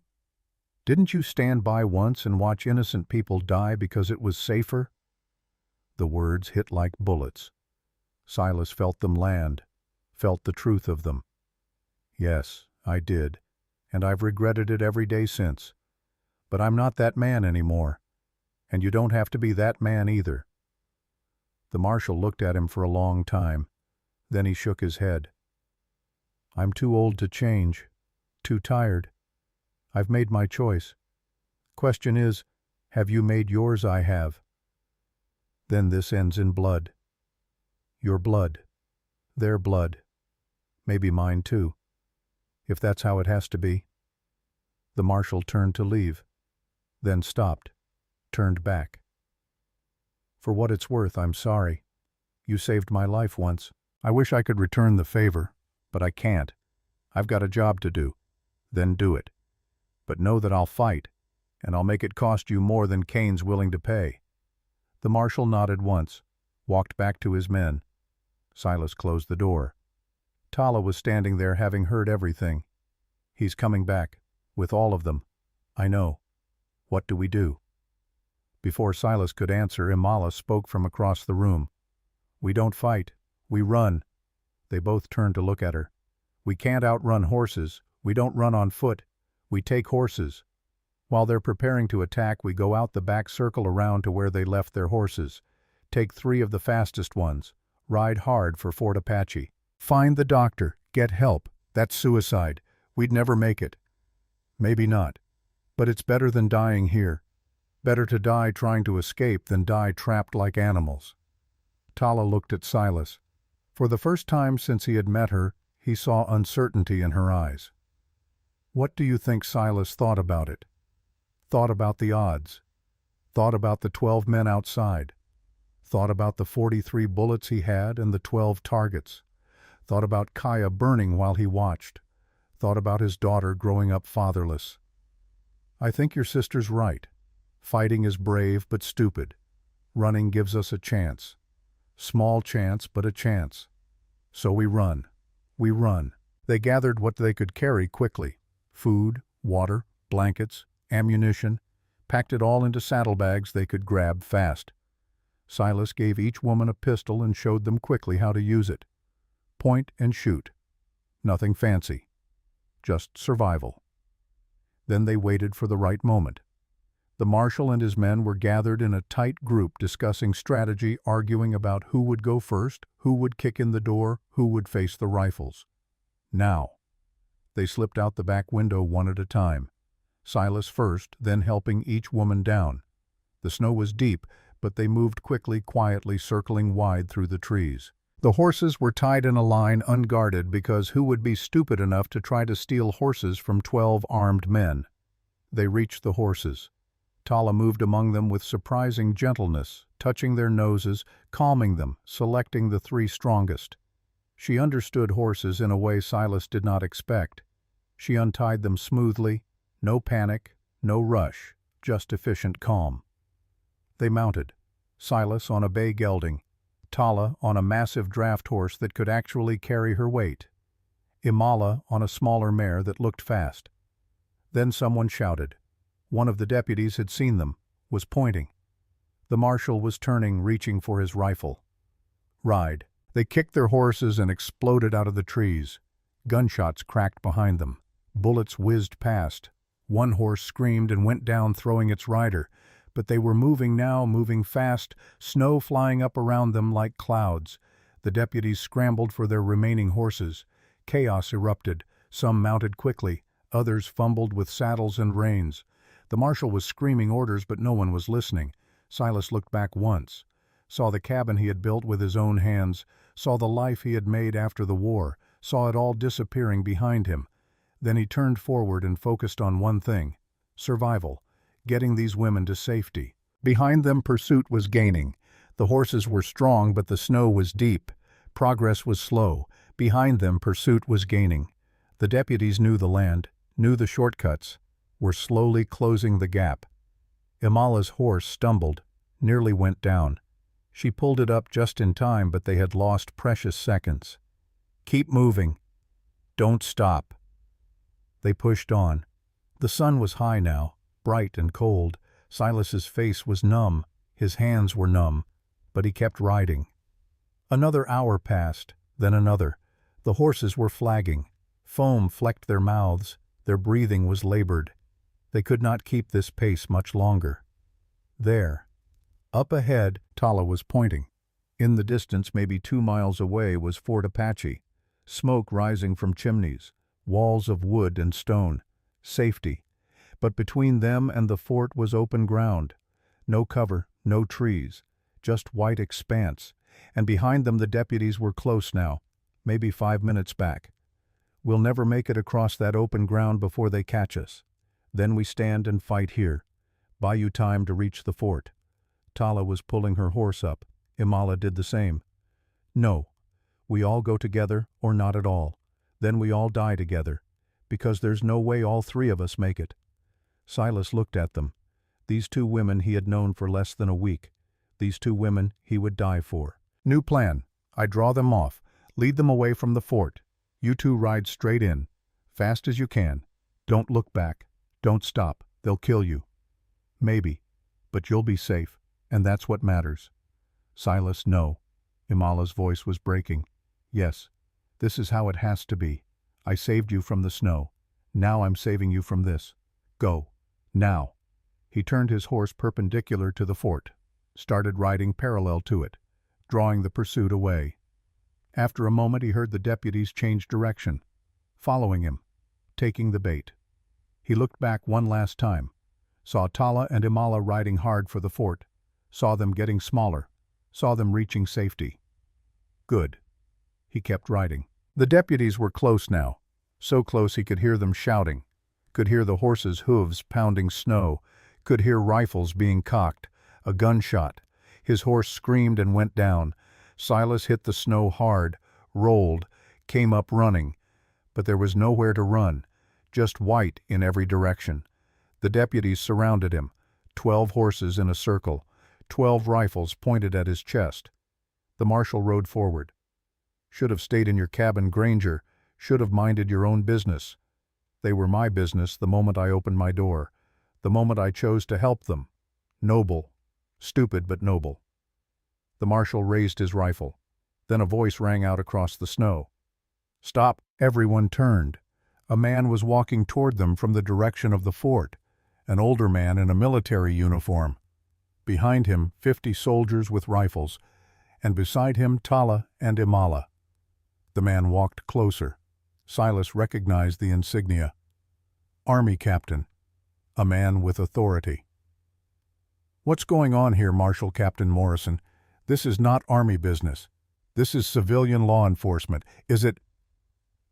Didn't you stand by once and watch innocent people die because it was safer? The words hit like bullets. Silas felt them land, felt the truth of them. Yes, I did, and I've regretted it every day since. But I'm not that man anymore, and you don't have to be that man either. The marshal looked at him for a long time. Then he shook his head. I'm too old to change, too tired. I've made my choice. Question is, have you made yours? I have. Then this ends in blood. Your blood. Their blood. Maybe mine too. If that's how it has to be. The marshal turned to leave, then stopped, turned back. For what it's worth, I'm sorry. You saved my life once. I wish I could return the favor, but I can't. I've got a job to do. Then do it. But know that I'll fight, and I'll make it cost you more than Cain's willing to pay. The marshal nodded once, walked back to his men. Silas closed the door. Tala was standing there, having heard everything. He's coming back, with all of them. I know. What do we do? Before Silas could answer, Imala spoke from across the room. We don't fight. We run. They both turned to look at her. We can't outrun horses. We don't run on foot. We take horses. While they're preparing to attack, we go out the back circle around to where they left their horses. Take 3 of the fastest ones. Ride hard for Fort Apache. Find the doctor. Get help. That's suicide. We'd never make it. Maybe not. But it's better than dying here. Better to die trying to escape than die trapped like animals. Tala looked at Silas. For the first time since he had met her, he saw uncertainty in her eyes. What do you think Silas thought about it? Thought about the odds. Thought about the 12 men outside. Thought about the 43 bullets he had and the 12 targets. Thought about Kaya burning while he watched. Thought about his daughter growing up fatherless. I think your sister's right. Fighting is brave but stupid. Running gives us a chance. Small chance, but a chance. So we run. We run. They gathered what they could carry quickly. Food, water, blankets, ammunition, packed it all into saddlebags they could grab fast. Silas gave each woman a pistol and showed them quickly how to use it. Point and shoot. Nothing fancy. Just survival. Then they waited for the right moment. The marshal and his men were gathered in a tight group discussing strategy, arguing about who would go first, who would kick in the door, who would face the rifles. Now. They slipped out the back window one at a time. Silas first, then helping each woman down. The snow was deep, but they moved quickly, quietly, circling wide through the trees. The horses were tied in a line unguarded because who would be stupid enough to try to steal horses from 12 armed men? They reached the horses. Tala moved among them with surprising gentleness, touching their noses, calming them, selecting the 3 strongest. She understood horses in a way Silas did not expect. She untied them smoothly, no panic, no rush, just efficient calm. They mounted, Silas on a bay gelding, Tala on a massive draft horse that could actually carry her weight, Imala on a smaller mare that looked fast. Then someone shouted. One of the deputies had seen them, was pointing. The marshal was turning, reaching for his rifle. Ride. They kicked their horses and exploded out of the trees. Gunshots cracked behind them. Bullets whizzed past. One horse screamed and went down, throwing its rider. But they were moving now, moving fast, snow flying up around them like clouds. The deputies scrambled for their remaining horses. Chaos erupted. Some mounted quickly. Others fumbled with saddles and reins. The marshal was screaming orders, but no one was listening. Silas looked back once, saw the cabin he had built with his own hands, saw the life he had made after the war, saw it all disappearing behind him. Then he turned forward and focused on one thing: survival, getting these women to safety. Behind them pursuit was gaining. The horses were strong, but the snow was deep. Progress was slow. Behind them pursuit was gaining. The deputies knew the land, knew the shortcuts, were slowly closing the gap. Imala's horse stumbled, nearly went down. She pulled it up just in time, but they had lost precious seconds. Keep moving, Don't stop." They pushed on. The sun was high now, bright and cold. Silas's face was numb, his hands were numb, but he kept riding. Another hour passed, then another. The horses were flagging. Foam flecked their mouths, their breathing was labored. They could not keep this pace much longer. There, up ahead, Tala was pointing. In the distance, maybe 2 miles away, was Fort Apache. Smoke rising from chimneys, walls of wood and stone. Safety. But between them and the fort was open ground. No cover, no trees, just white expanse. And behind them the deputies were close now, maybe 5 minutes back. We'll never make it across that open ground before they catch us. Then we stand and fight here. Buy you time to reach the fort. Tala was pulling her horse up. Imala did the same. No. We all go together or not at all. Then we all die together. Because there's no way all 3 of us make it. Silas looked at them. These 2 women he had known for less than a week. These 2 women he would die for. New plan. I draw them off. Lead them away from the fort. You 2 ride straight in. Fast as you can. Don't look back. Don't stop. They'll kill you. Maybe. But you'll be safe. And that's what matters. Silas, no. Imala's voice was breaking. Yes. This is how it has to be. I saved you from the snow. Now I'm saving you from this. Go. Now. He turned his horse perpendicular to the fort, started riding parallel to it, drawing the pursuit away. After a moment he heard the deputies change direction, following him, taking the bait. He looked back one last time, saw Tala and Imala riding hard for the fort, saw them getting smaller, saw them reaching safety. Good. He kept riding. The deputies were close now, so close he could hear them shouting, could hear the horses' hooves pounding snow, could hear rifles being cocked, a gunshot. His horse screamed and went down. Silas hit the snow hard, rolled, came up running. But there was nowhere to run, just white in every direction. The deputies surrounded him, 12 horses in a circle, 12 rifles pointed at his chest. The marshal rode forward. Should have stayed in your cabin, Granger. Should have minded your own business. They were my business the moment I opened my door, the moment I chose to help them. Noble. Stupid but noble. The marshal raised his rifle. Then a voice rang out across the snow. Stop! Everyone turned. A man was walking toward them from the direction of the fort, an older man in a military uniform. Behind him, 50 soldiers with rifles, and beside him Tala and Imala. The man walked closer. Silas recognized the insignia. Army captain. A man with authority. What's going on here, Marshal Captain Morrison? This is not army business. This is civilian law enforcement. Is it?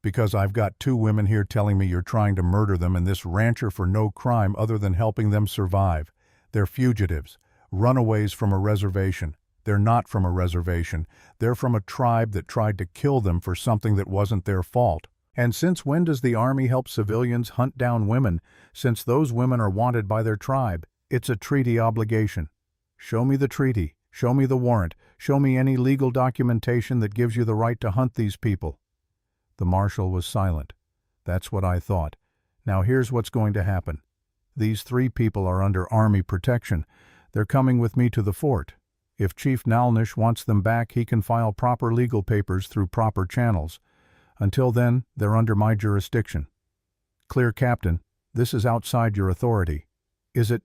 Because I've got 2 women here telling me you're trying to murder them and this rancher for no crime other than helping them survive. They're fugitives, runaways from a reservation. They're not from a reservation. They're from a tribe that tried to kill them for something that wasn't their fault. And since when does the army help civilians hunt down women, since those women are wanted by their tribe? It's a treaty obligation. Show me the treaty. Show me the warrant. Show me any legal documentation that gives you the right to hunt these people. The marshal was silent. That's what I thought. Now here's what's going to happen. These 3 people are under army protection. They're coming with me to the fort. If Chief Nalnish wants them back, he can file proper legal papers through proper channels. Until then, they're under my jurisdiction. Clear, Captain. This is outside your authority. Is it?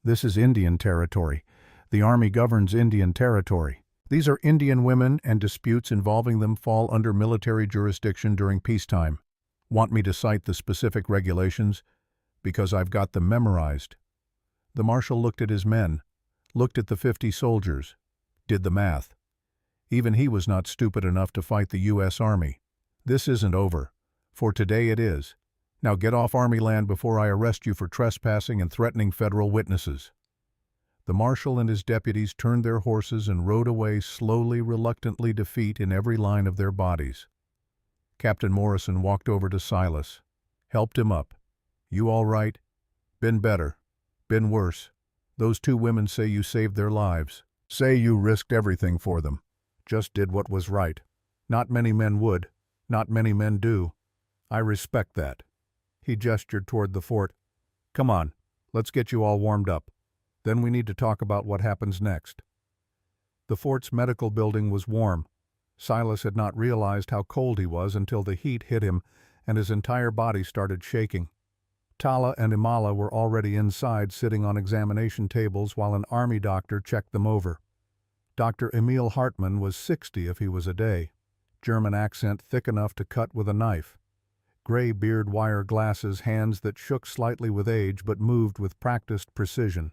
This is Indian territory. The Army governs Indian territory. These are Indian women, and disputes involving them fall under military jurisdiction during peacetime. Want me to cite the specific regulations? Because I've got them memorized. The marshal looked at his men, looked at the 50 soldiers, did the math. Even he was not stupid enough to fight the U.S. Army. This isn't over. For today it is. Now get off Army land before I arrest you for trespassing and threatening federal witnesses. The marshal and his deputies turned their horses and rode away slowly, reluctantly, defeat in every line of their bodies. Captain Morrison walked over to Silas, helped him up. You all right? Been better. Been worse. Those 2 women say you saved their lives. Say you risked everything for them. Just did what was right. Not many men would. Not many men do. I respect that. He gestured toward the fort. Come on, let's get you all warmed up. Then we need to talk about what happens next. The fort's medical building was warm. Silas had not realized how cold he was until the heat hit him and his entire body started shaking. Tala and Imala were already inside, sitting on examination tables while an army doctor checked them over. Dr. Emil Hartmann was 60 if he was a day. German accent thick enough to cut with a knife. Gray beard, wire glasses, hands that shook slightly with age but moved with practiced precision.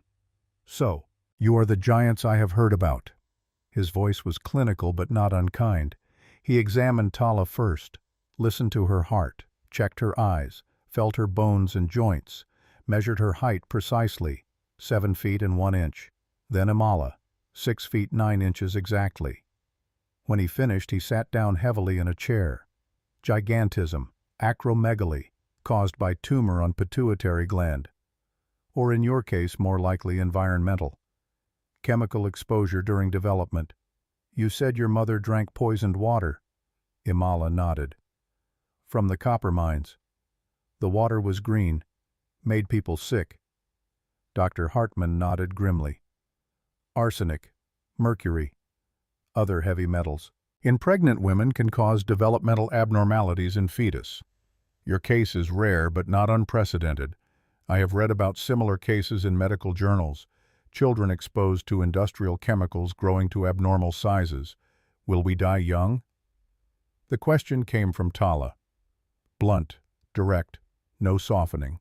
So, you are the giants I have heard about. His voice was clinical but not unkind. He examined Tala first, listened to her heart, checked her eyes, felt her bones and joints, measured her height precisely, 7 feet and 1 inch. Then Imala, 6 feet 9 inches exactly. When he finished, he sat down heavily in a chair. Gigantism, acromegaly, caused by tumor on pituitary gland. Or in your case, more likely environmental. Chemical exposure during development. You said your mother drank poisoned water. Imala nodded. From the copper mines. The water was green, made people sick. Dr. Hartmann nodded grimly. Arsenic, mercury, other heavy metals. In pregnant women can cause developmental abnormalities in fetus. Your case is rare but not unprecedented. I have read about similar cases in medical journals. Children exposed to industrial chemicals growing to abnormal sizes. Will we die young? The question came from Tala. Blunt, direct, no softening.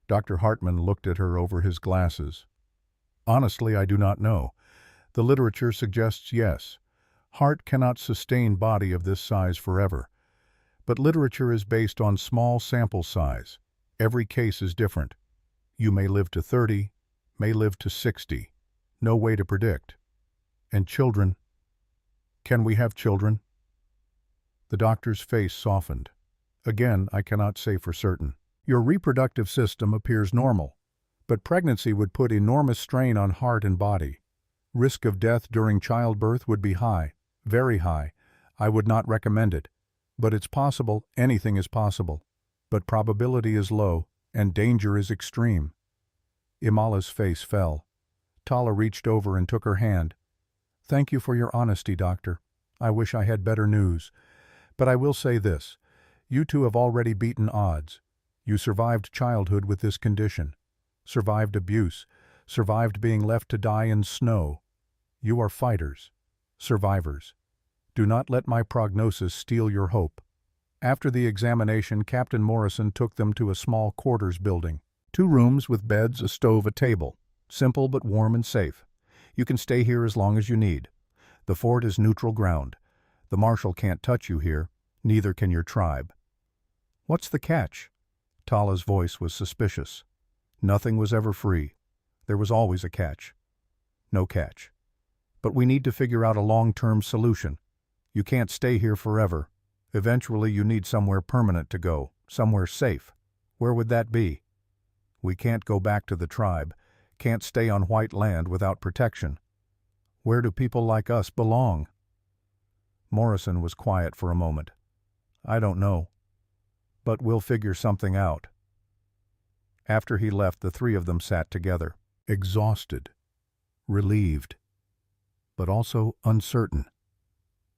Dr. Hartmann looked at her over his glasses. Honestly, I do not know. The literature suggests yes. Heart cannot sustain body of this size forever. But literature is based on small sample size. Every case is different. You may live to 30, may live to 60. No way to predict. And children? Can we have children? The doctor's face softened. Again, I cannot say for certain. Your reproductive system appears normal, but pregnancy would put enormous strain on heart and body. Risk of death during childbirth would be high, very high. I would not recommend it. But it's possible, anything is possible. But probability is low, and danger is extreme. Imala's face fell. Tala reached over and took her hand. Thank you for your honesty, doctor. I wish I had better news. But I will say this. You two have already beaten odds. You survived childhood with this condition. Survived abuse. Survived being left to die in snow. You are fighters. Survivors. Do not let my prognosis steal your hope. After the examination, Captain Morrison took them to a small quarters building. 2 rooms with beds, a stove, a table. Simple but warm and safe. You can stay here as long as you need. The fort is neutral ground. The marshal can't touch you here. Neither can your tribe. What's the catch? Tala's voice was suspicious. Nothing was ever free. There was always a catch. No catch. But we need to figure out a long-term solution. You can't stay here forever. Eventually you need somewhere permanent to go, somewhere safe. Where would that be? We can't go back to the tribe, can't stay on white land without protection. Where do people like us belong? Morrison was quiet for a moment. I don't know. But we'll figure something out. After he left, the 3 of them sat together, exhausted, relieved, but also uncertain.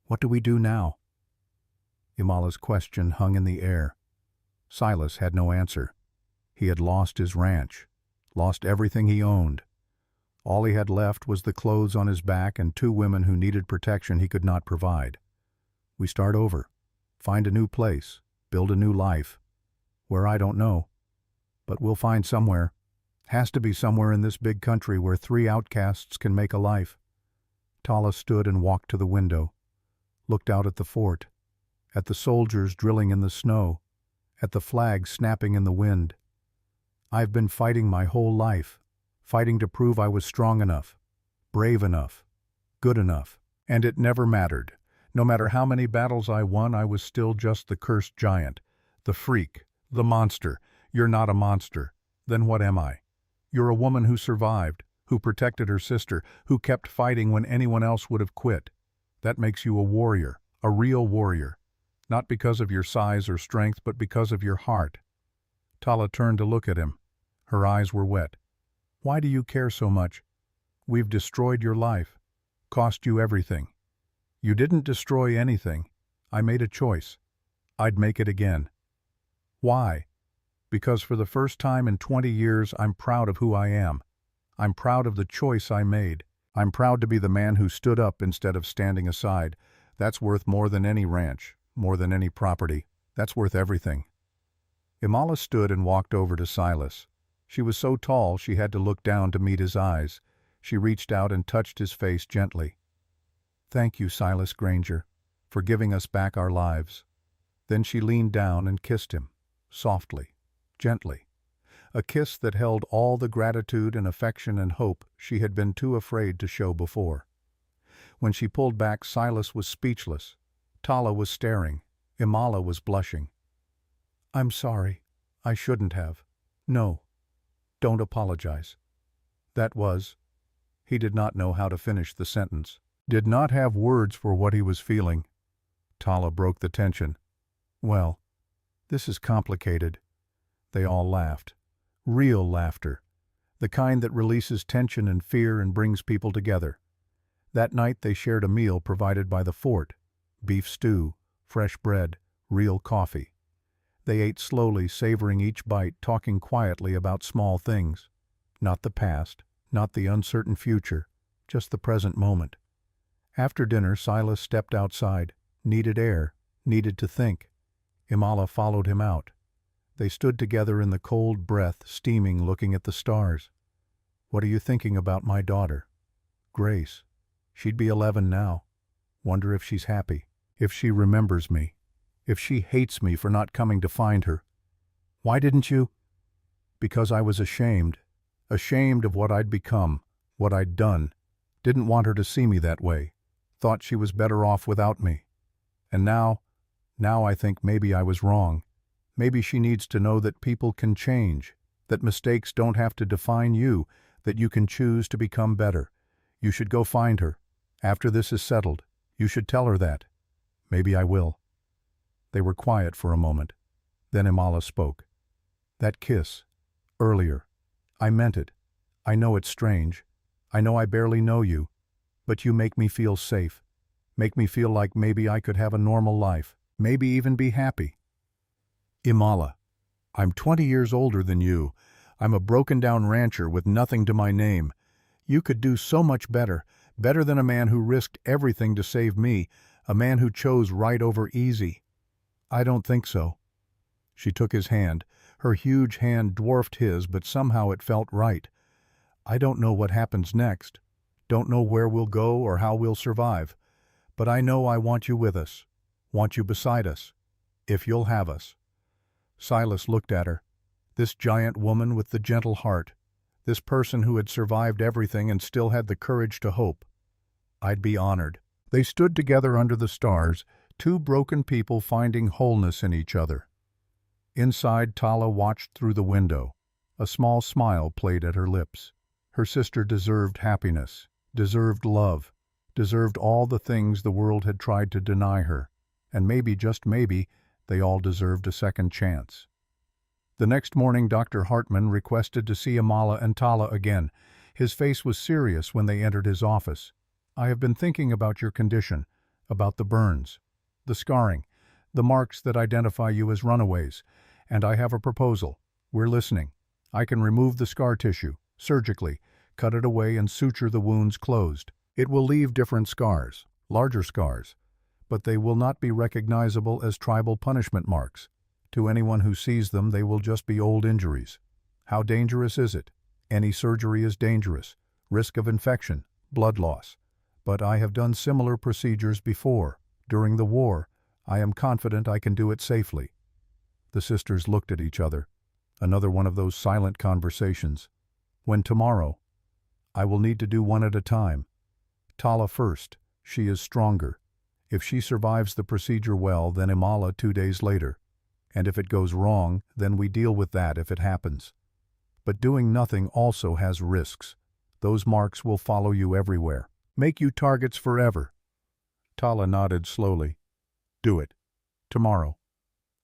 What do we do now? Imala's question hung in the air. Silas had no answer. He had lost his ranch, lost everything he owned. All he had left was the clothes on his back and 2 women who needed protection he could not provide. We start over, find a new place, build a new life. Where I don't know. But we'll find somewhere. Has to be somewhere in this big country where 3 outcasts can make a life. Tala stood and walked to the window, looked out at the fort, at the soldiers drilling in the snow, at the flag snapping in the wind. I've been fighting my whole life, fighting to prove I was strong enough, brave enough, good enough, and it never mattered. No matter how many battles I won, I was still just the cursed giant, the freak, the monster. You're not a monster. Then what am I? You're a woman who survived, who protected her sister, who kept fighting when anyone else would have quit. That makes you a warrior, a real warrior. Not because of your size or strength, but because of your heart." Tala turned to look at him. Her eyes were wet. "Why do you care so much? We've destroyed your life. Cost you everything. You didn't destroy anything. I made a choice. I'd make it again." "Why?" "Because for the first time in 20 years I'm proud of who I am. I'm proud of the choice I made. I'm proud to be the man who stood up instead of standing aside. That's worth more than any ranch, more than any property. That's worth everything." Imala stood and walked over to Silas. She was so tall she had to look down to meet his eyes. She reached out and touched his face gently. "Thank you, Silas Granger, for giving us back our lives." Then she leaned down and kissed him, softly, gently. A kiss that held all the gratitude and affection and hope she had been too afraid to show before. When she pulled back, Silas was speechless. Tala was staring. Imala was blushing. "I'm sorry. I shouldn't have. No. Don't apologize." That was. He did not know how to finish the sentence. Did not have words for what he was feeling. Tala broke the tension. "Well, this is complicated." They all laughed. Real laughter. The kind that releases tension and fear and brings people together. That night they shared a meal provided by the fort. Beef stew, fresh bread, real coffee. They ate slowly, savoring each bite, talking quietly about small things. Not the past, not the uncertain future, just the present moment. After dinner, Silas stepped outside, needed air, needed to think. Imala followed him out. They stood together in the cold breath, steaming, looking at the stars. "What are you thinking about my daughter?" "Grace. She'd be 11 now. Wonder if she's happy. If she remembers me. If she hates me for not coming to find her." "Why didn't you?" "Because I was ashamed. Ashamed of what I'd become, what I'd done. Didn't want her to see me that way. Thought she was better off without me. And now I think maybe I was wrong. Maybe she needs to know that people can change, that mistakes don't have to define you, that you can choose to become better. You should go find her. After this is settled, you should tell her that." "Maybe I will." They were quiet for a moment. Then Imala spoke. "That kiss, earlier, I meant it. I know it's strange. I know I barely know you. But you make me feel safe. Make me feel like maybe I could have a normal life. Maybe even be happy." "Imala, I'm 20 years older than you. I'm a broken-down rancher with nothing to my name. You could do so much better, better than a man who risked everything to save me, a man who chose right over easy." "I don't think so." She took his hand. Her huge hand dwarfed his, but somehow it felt right. "I don't know what happens next. Don't know where we'll go or how we'll survive. But I know I want you with us. Want you beside us. If you'll have us." Silas looked at her. This giant woman with the gentle heart. This person who had survived everything and still had the courage to hope. "I'd be honored." They stood together under the stars, two broken people finding wholeness in each other. Inside, Tala watched through the window. A small smile played at her lips. Her sister deserved happiness, deserved love, deserved all the things the world had tried to deny her. And maybe, just maybe, they all deserved a second chance. The next morning, Dr. Hartman requested to see Imala and Tala again. His face was serious when they entered his office. "I have been thinking about your condition, about the burns, the scarring, the marks that identify you as runaways, and I have a proposal. We're listening. I can remove the scar tissue, surgically, cut it away and suture the wounds closed. It will leave different scars, larger scars, but they will not be recognizable as tribal punishment marks. To anyone who sees them, they will just be old injuries. How dangerous is it? Any surgery is dangerous. Risk of infection, blood loss. But I have done similar procedures before. During the war, I am confident I can do it safely." The sisters looked at each other. Another one of those silent conversations. "When tomorrow?" "I will need to do one at a time. Tala first. She is stronger. If she survives the procedure well, then Imala 2 days later. And if it goes wrong, then we deal with that if it happens. But doing nothing also has risks. Those marks will follow you everywhere. Make you targets forever." Tala nodded slowly. "Do it. Tomorrow.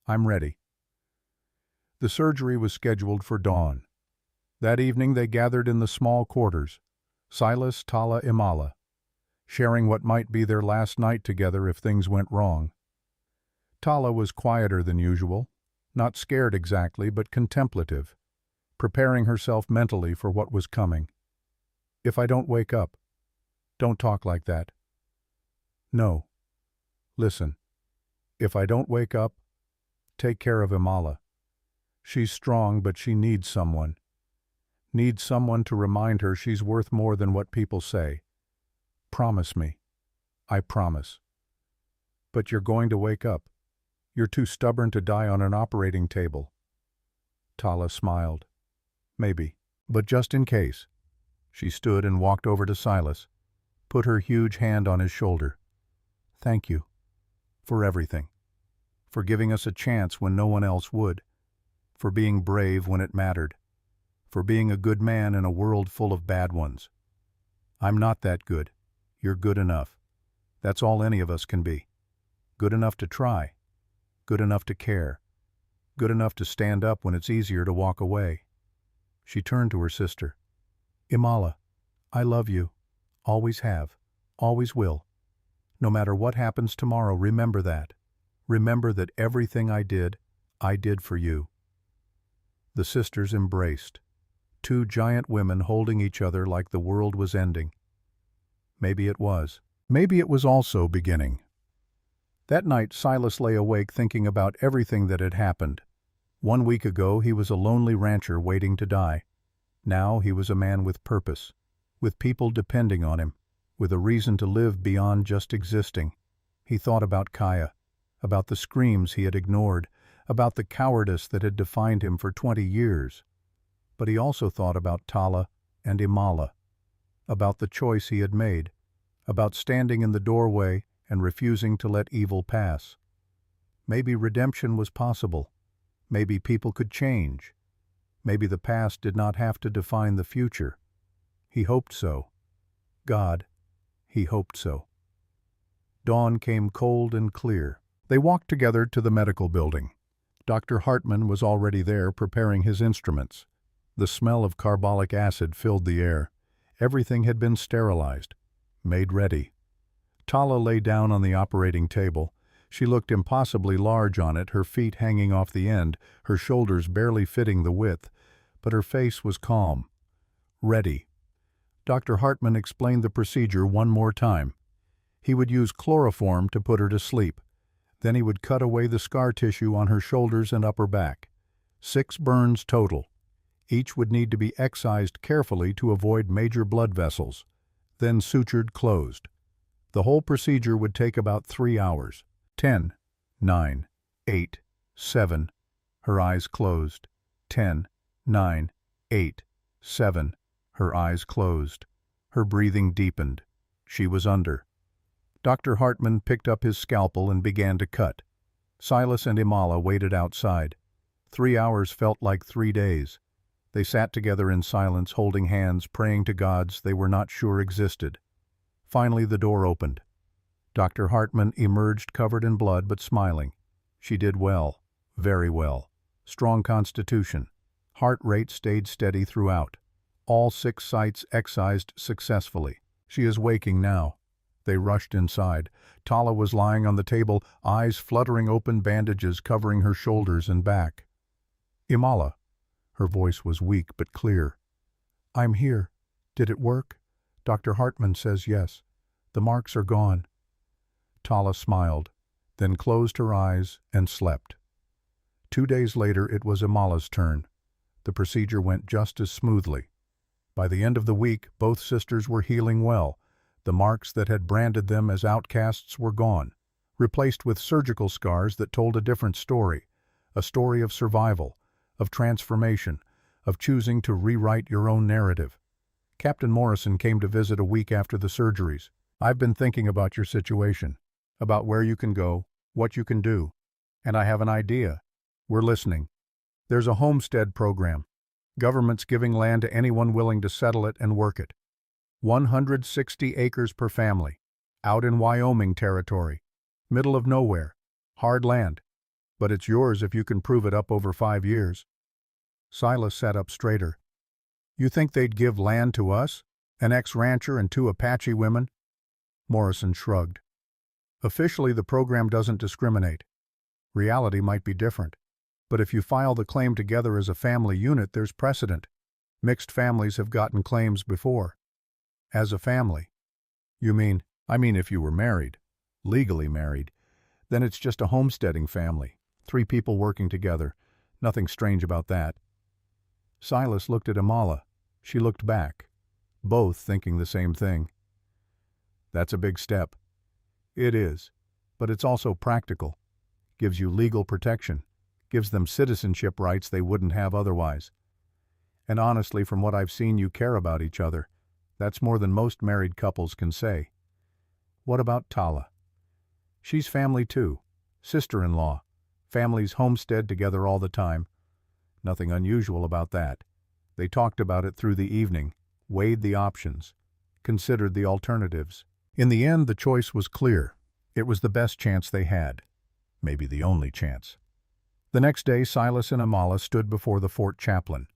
I'm ready." The surgery was scheduled for dawn. That evening they gathered in the small quarters, Silas, Tala, Imala, sharing what might be their last night together if things went wrong. Tala was quieter than usual, not scared exactly, but contemplative, preparing herself mentally for what was coming. "If I don't wake up, don't talk like that." "No. Listen, if I don't wake up, take care of Imala. She's strong, but she needs someone. Needs someone to remind her she's worth more than what people say. Promise me." "I promise." "But you're going to wake up. You're too stubborn to die on an operating table." Tala smiled. "Maybe, but just in case." She stood and walked over to Silas, put her huge hand on his shoulder. "Thank you. For everything. For giving us a chance when no one else would. For being brave when it mattered. For being a good man in a world full of bad ones. I'm not that good. You're good enough. That's all any of us can be. Good enough to try. Good enough to care. Good enough to stand up when it's easier to walk away." She turned to her sister. "Imala, I love you. Always have. Always will. No matter what happens tomorrow, remember that. Remember that everything I did for you." The sisters embraced. Two giant women holding each other like the world was ending. Maybe it was. Maybe it was also beginning. That night Silas lay awake thinking about everything that had happened. 1 week ago he was a lonely rancher waiting to die. Now he was a man with purpose, with people depending on him, with a reason to live beyond just existing. He thought about Kaya, about the screams he had ignored, about the cowardice that had defined him for 20 years. But he also thought about Tala and Imala, about the choice he had made, about standing in the doorway and refusing to let evil pass. Maybe redemption was possible. Maybe people could change. Maybe the past did not have to define the future. He hoped so. God, he hoped so. Dawn came cold and clear. They walked together to the medical building. Dr. Hartman was already there preparing his instruments. The smell of carbolic acid filled the air. Everything had been sterilized, made ready. Tala lay down on the operating table. She looked impossibly large on it, her feet hanging off the end, her shoulders barely fitting the width, but her face was calm. Ready. Dr. Hartman explained the procedure one more time. He would use chloroform to put her to sleep. Then he would cut away the scar tissue on her shoulders and upper back. 6 burns total. Each would need to be excised carefully to avoid major blood vessels, then sutured closed. The whole procedure would take about 3 hours. 10, 9, 8, 7. Her eyes closed. 10, 9, 8, 7. Her eyes closed. Her breathing deepened. She was under. Dr. Hartman picked up his scalpel and began to cut. Silas and Imala waited outside. 3 hours felt like 3 days. They sat together in silence, holding hands, praying to gods they were not sure existed. Finally the door opened. Dr. Hartman emerged covered in blood but smiling. She did well, very well. Strong constitution. Heart rate stayed steady throughout. All 6 sites excised successfully. She is waking now. They rushed inside. Tala was lying on the table, eyes fluttering open, bandages covering her shoulders and back. "Imala." Her voice was weak but clear. "I'm here. Did it work?" "Dr. Hartman says yes. The marks are gone." Tala smiled, then closed her eyes and slept. 2 days later it was Imala's turn. The procedure went just as smoothly. By the end of the week, both sisters were healing well. The marks that had branded them as outcasts were gone, replaced with surgical scars that told a different story, a story of survival, of transformation, of choosing to rewrite your own narrative. Captain Morrison came to visit a week after the surgeries. "I've been thinking about your situation, about where you can go, what you can do, and I have an idea. We're listening. There's a homestead program. Government's giving land to anyone willing to settle it and work it. 160 acres per family, out in Wyoming territory, middle of nowhere, hard land. But it's yours if you can prove it up over 5 years. Silas sat up straighter. You think they'd give land to us? An ex-rancher and 2 Apache women? Morrison shrugged. Officially, the program doesn't discriminate. Reality might be different. But if you file the claim together as a family unit, there's precedent. Mixed families have gotten claims before. As a family. You mean? I mean if you were married, legally married, then it's just a homesteading family. 3 people working together. Nothing strange about that. Silas looked at Amala. She looked back. Both thinking the same thing. That's a big step. It is. But it's also practical. Gives you legal protection. Gives them citizenship rights they wouldn't have otherwise. And honestly, from what I've seen, you care about each other. That's more than most married couples can say. What about Tala? She's family too. Sister-in-law. Families homestead together all the time. Nothing unusual about that. They talked about it through the evening, weighed the options, considered the alternatives. In the end, the choice was clear. It was the best chance they had. Maybe the only chance. The next day, Silas and Amala stood before the fort chaplain.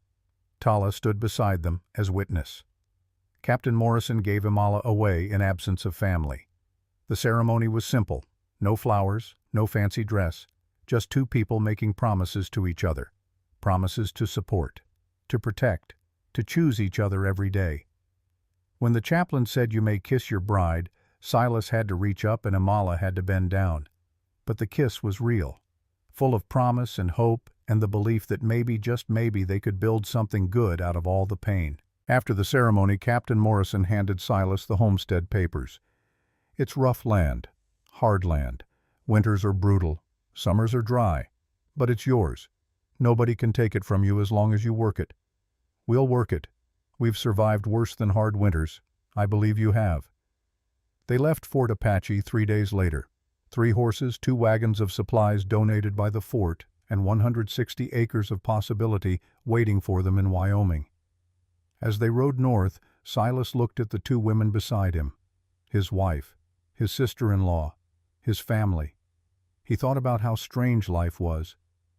Tala stood beside them as witness. Captain Morrison gave Amala away in absence of family. The ceremony was simple. No flowers, no fancy dress, just 2 people making promises to each other. Promises to support, to protect, to choose each other every day. When the chaplain said you may kiss your bride, Silas had to reach up and Amala had to bend down. But the kiss was real, full of promise and hope and the belief that maybe, just maybe, they could build something good out of all the pain. After the ceremony, Captain Morrison handed Silas the homestead papers. It's rough land, hard land. Winters are brutal, summers are dry. But it's yours. Nobody can take it from you as long as you work it. We'll work it. We've survived worse than hard winters. I believe you have. They left Fort Apache 3 days later. 3 horses, 2 wagons of supplies donated by the fort, and 160 acres of possibility waiting for them in Wyoming. As they rode north, Silas looked at the 2 women beside him. His wife, his sister-in-law, his family. He thought about how strange life was,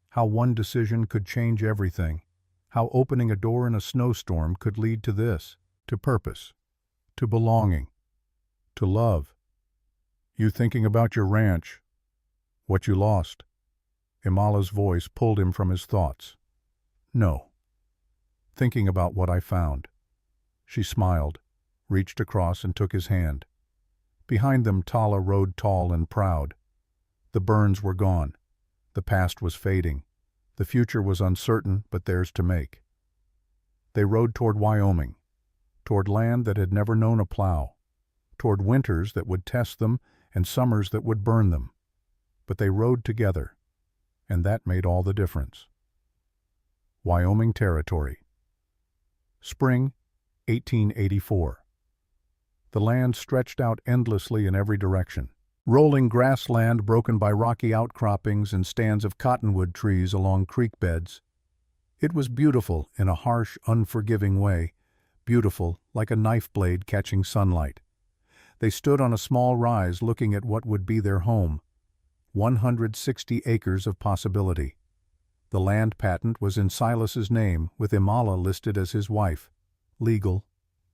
how one decision could change everything, how opening a door in a snowstorm could lead to this, to purpose, to belonging, to love. You thinking about your ranch, what you lost? Amala's voice pulled him from his thoughts. No. Thinking about what I found. She smiled, reached across and took his hand. Behind them, Tala rode tall and proud. The burns were gone. The past was fading. The future was uncertain, but theirs to make. They rode toward Wyoming, toward land that had never known a plow, toward winters that would test them and summers that would burn them. But they rode together, and that made all the difference. Wyoming Territory. Spring, 1884. The land stretched out endlessly in every direction. Rolling grassland broken by rocky outcroppings and stands of cottonwood trees along creek beds. It was beautiful in a harsh, unforgiving way, beautiful like a knife blade catching sunlight. They stood on a small rise looking at what would be their home. 160 acres of possibility. The land patent was in Silas's name, with Amala listed as his wife. Legal,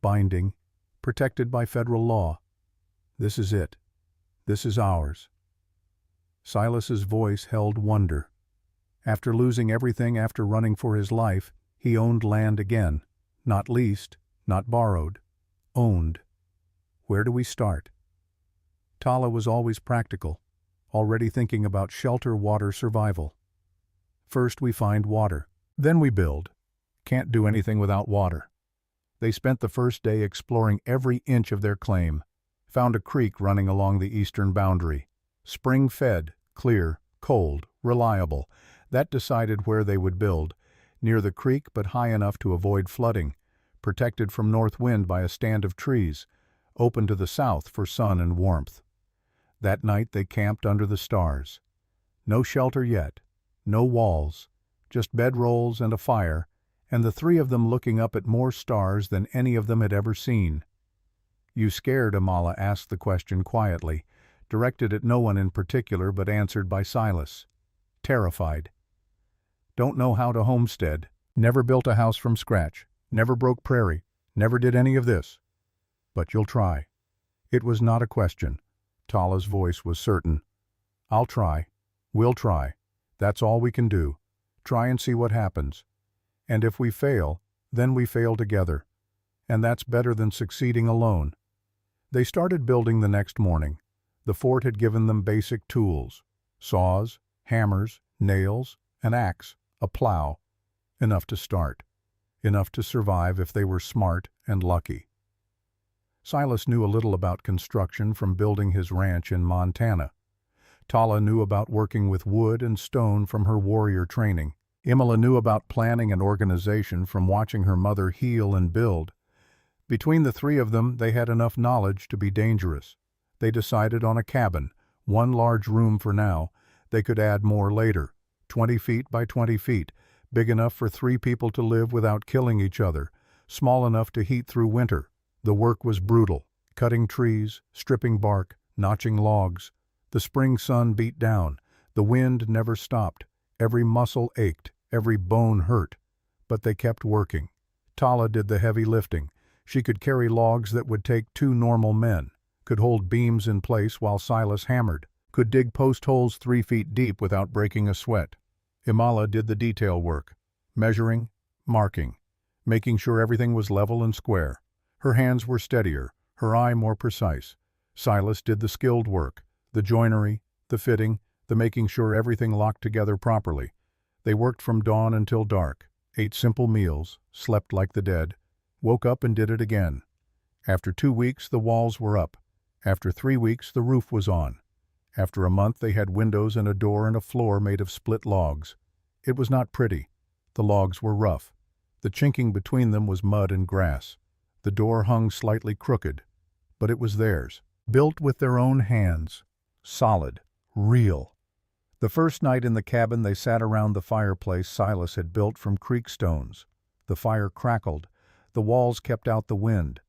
binding, protected by federal law. This is it. This is ours. Silas's voice held wonder. After losing everything, after running for his life, he owned land again. Not leased, not borrowed. Owned. Where do we start? Tala was always practical, already thinking about shelter, water, survival. First we find water. Then we build. Can't do anything without water. They spent the first day exploring every inch of their claim. Found a creek running along the eastern boundary. Spring-fed, clear, cold, reliable. That decided where they would build. Near the creek but high enough to avoid flooding. Protected from north wind by a stand of trees. Open to the south for sun and warmth. That night they camped under the stars. No shelter yet. No walls. Just bedrolls and a fire, and the 3 of them looking up at more stars than any of them had ever seen. You scared? Amala asked the question quietly, directed at no one in particular but answered by Silas. terrified. Don't know how to homestead, never built a house from scratch, never broke prairie, never did any of this. But you'll try. It was not a question. Tala's voice was certain. I'll try. We'll try. That's all we can do. Try and see what happens. And if we fail, then we fail together. And that's better than succeeding alone. They started building the next morning. The fort had given them basic tools: saws, hammers, nails, an axe, a plow. Enough to start. Enough to survive if they were smart and lucky. Silas knew a little about construction from building his ranch in Montana. Tala knew about working with wood and stone from her warrior training. Imola knew about planning and organization from watching her mother heal and build. Between the three of them, they had enough knowledge to be dangerous. They decided on a cabin, one large room for now. They could add more later, 20 feet by 20 feet, big enough for 3 people to live without killing each other, small enough to heat through winter. The work was brutal: cutting trees, stripping bark, notching logs. The spring sun beat down. The wind never stopped. Every muscle ached, every bone hurt. But they kept working. Tala did the heavy lifting. She could carry logs that would take 2 normal men, could hold beams in place while Silas hammered, could dig post holes 3 feet deep without breaking a sweat. Imola did the detail work, measuring, marking, making sure everything was level and square. Her hands were steadier, her eye more precise. Silas did the skilled work, the joinery, the fitting, the making sure everything locked together properly. They worked from dawn until dark, ate simple meals, slept like the dead, woke up and did it again. After 2 weeks, the walls were up. After 3 weeks, the roof was on. After a month, they had windows and a door and a floor made of split logs. It was not pretty. The logs were rough. The chinking between them was mud and grass. The door hung slightly crooked, but it was theirs, built with their own hands. Solid, real. The first night in the cabin, they sat around the fireplace Silas had built from creek stones. The fire crackled. The walls kept out the wind.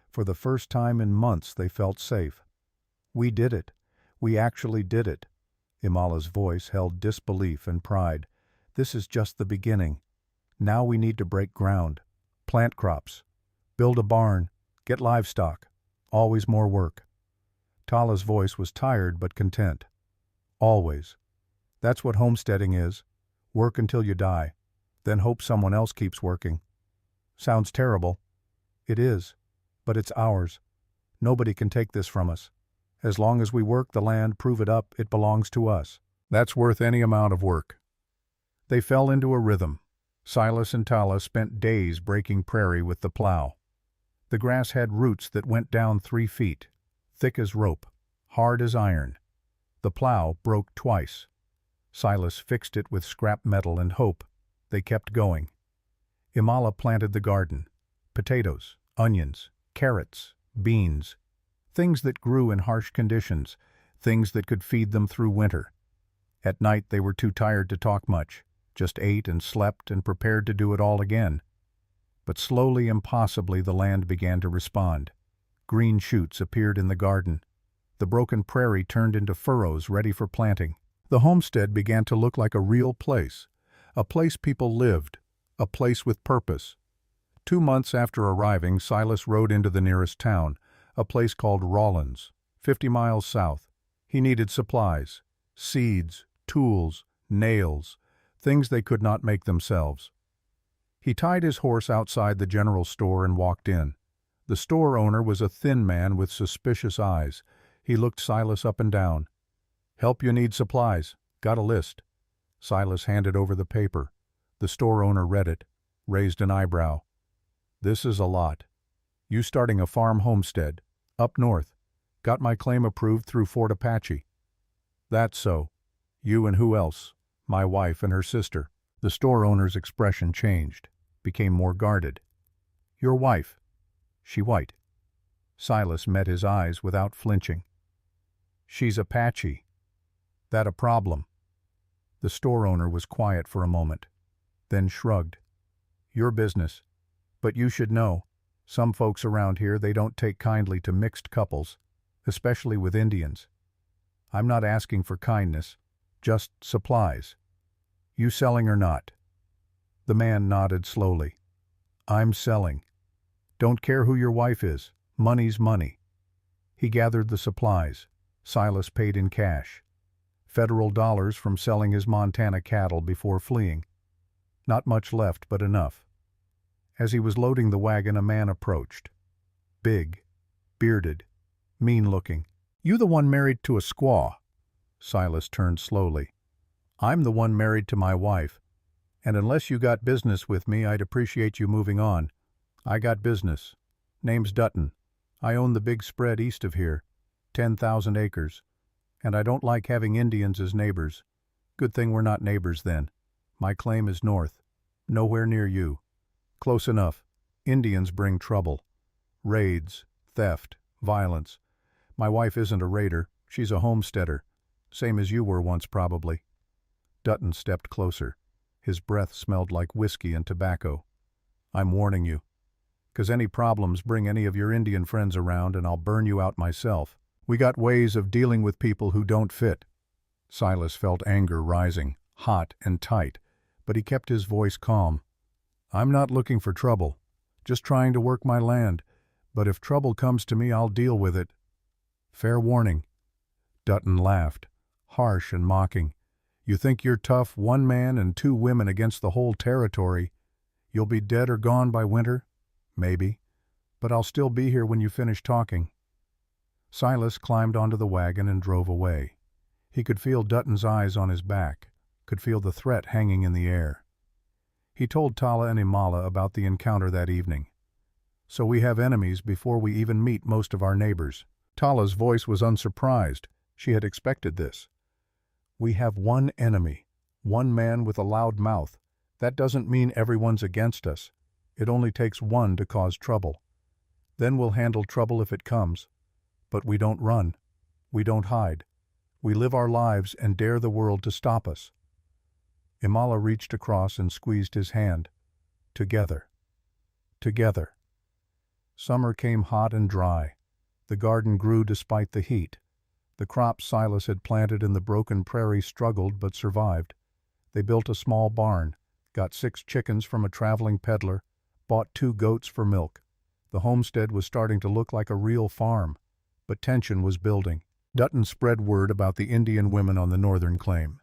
For the first time in months, they felt safe. We did it. We actually did it. Imala's voice held disbelief and pride. This is just the beginning. Now we need to break ground, plant crops, build a barn, get livestock. Always more work. Tala's voice was tired but content. Always. That's what homesteading is. Work until you die, then hope someone else keeps working. Sounds terrible. It is, but it's ours. Nobody can take this from us. As long as we work the land, prove it up, it belongs to us. That's worth any amount of work. They fell into a rhythm. Silas and Tala spent days breaking prairie with the plow. The grass had roots that went down 3 feet, thick as rope, hard as iron. The plow broke twice. Silas fixed it with scrap metal and hope. They kept going. Imala planted the garden: potatoes, onions, carrots, beans, things that grew in harsh conditions, things that could feed them through winter. At night they were too tired to talk much, just ate and slept and prepared to do it all again. But slowly, impossibly, the land began to respond. Green shoots appeared in the garden. The broken prairie turned into furrows ready for planting. The homestead began to look like a real place, a place people lived, a place with purpose. 2 months after arriving, Silas rode into the nearest town, a place called Rawlins, 50 miles south. He needed supplies: seeds, tools, nails, things they could not make themselves. He tied his horse outside the general store and walked in. The store owner was a thin man with suspicious eyes. He looked Silas up and down. "Help you need supplies. Got a list." Silas handed over the paper. The store owner read it, raised an eyebrow. "This is a lot. You starting a farm homestead, up north. Got my claim approved through Fort Apache." "That's so. You and who else?" "My wife and her sister." The store owner's expression changed, became more guarded. "Your wife. She white?" Silas met his eyes without flinching. "She's Apache." "That a problem?" The store owner was quiet for a moment, then shrugged. "Your business. But you should know, some folks around here, they don't take kindly to mixed couples, especially with Indians. I'm not asking for kindness, just supplies. You selling or not?" The man nodded slowly. "I'm selling. Don't care who your wife is. Money's money." He gathered the supplies. Silas paid in cash. Federal dollars from selling his Montana cattle before fleeing. Not much left, but enough. As he was loading the wagon, a man approached. Big, bearded, mean-looking. "You the one married to a squaw?" Silas turned slowly. "I'm the one married to my wife. And unless you got business with me, I'd appreciate you moving on. I got business. Name's Dutton. I own the big spread east of here, 10,000 acres. And I don't like having Indians as neighbors. Good thing we're not neighbors then. My claim is north. Nowhere near you. Close enough. Indians bring trouble. Raids, theft, violence. My wife isn't a raider. She's a homesteader. Same as you were once, probably." Dutton stepped closer. His breath smelled like whiskey and tobacco. "I'm warning you. 'Cause any problems, bring any of your Indian friends around and I'll burn you out myself. We got ways of dealing with people who don't fit." Silas felt anger rising, hot and tight, but he kept his voice calm. "I'm not looking for trouble. Just trying to work my land. But if trouble comes to me, I'll deal with it. Fair warning." Dutton laughed, harsh and mocking. "You think you're tough, one man and 2 women against the whole territory. You'll be dead or gone by winter? Maybe. But I'll still be here when you finish talking." Silas climbed onto the wagon and drove away. He could feel Dutton's eyes on his back, could feel the threat hanging in the air. He told Tala and Imala about the encounter that evening. "So we have enemies before we even meet most of our neighbors." Tala's voice was unsurprised. She had expected this. "We have one enemy, one man with a loud mouth. That doesn't mean everyone's against us. It only takes one to cause trouble. Then we'll handle trouble if it comes. But we don't run. We don't hide. We live our lives and dare the world to stop us." Imala reached across and squeezed his hand. Together. Together. Summer came hot and dry. The garden grew despite the heat. The crops Silas had planted in the broken prairie struggled but survived. They built a small barn, got 6 chickens from a traveling peddler, bought 2 goats for milk. The homestead was starting to look like a real farm, but tension was building. Dutton spread word about the Indian women on the northern claim.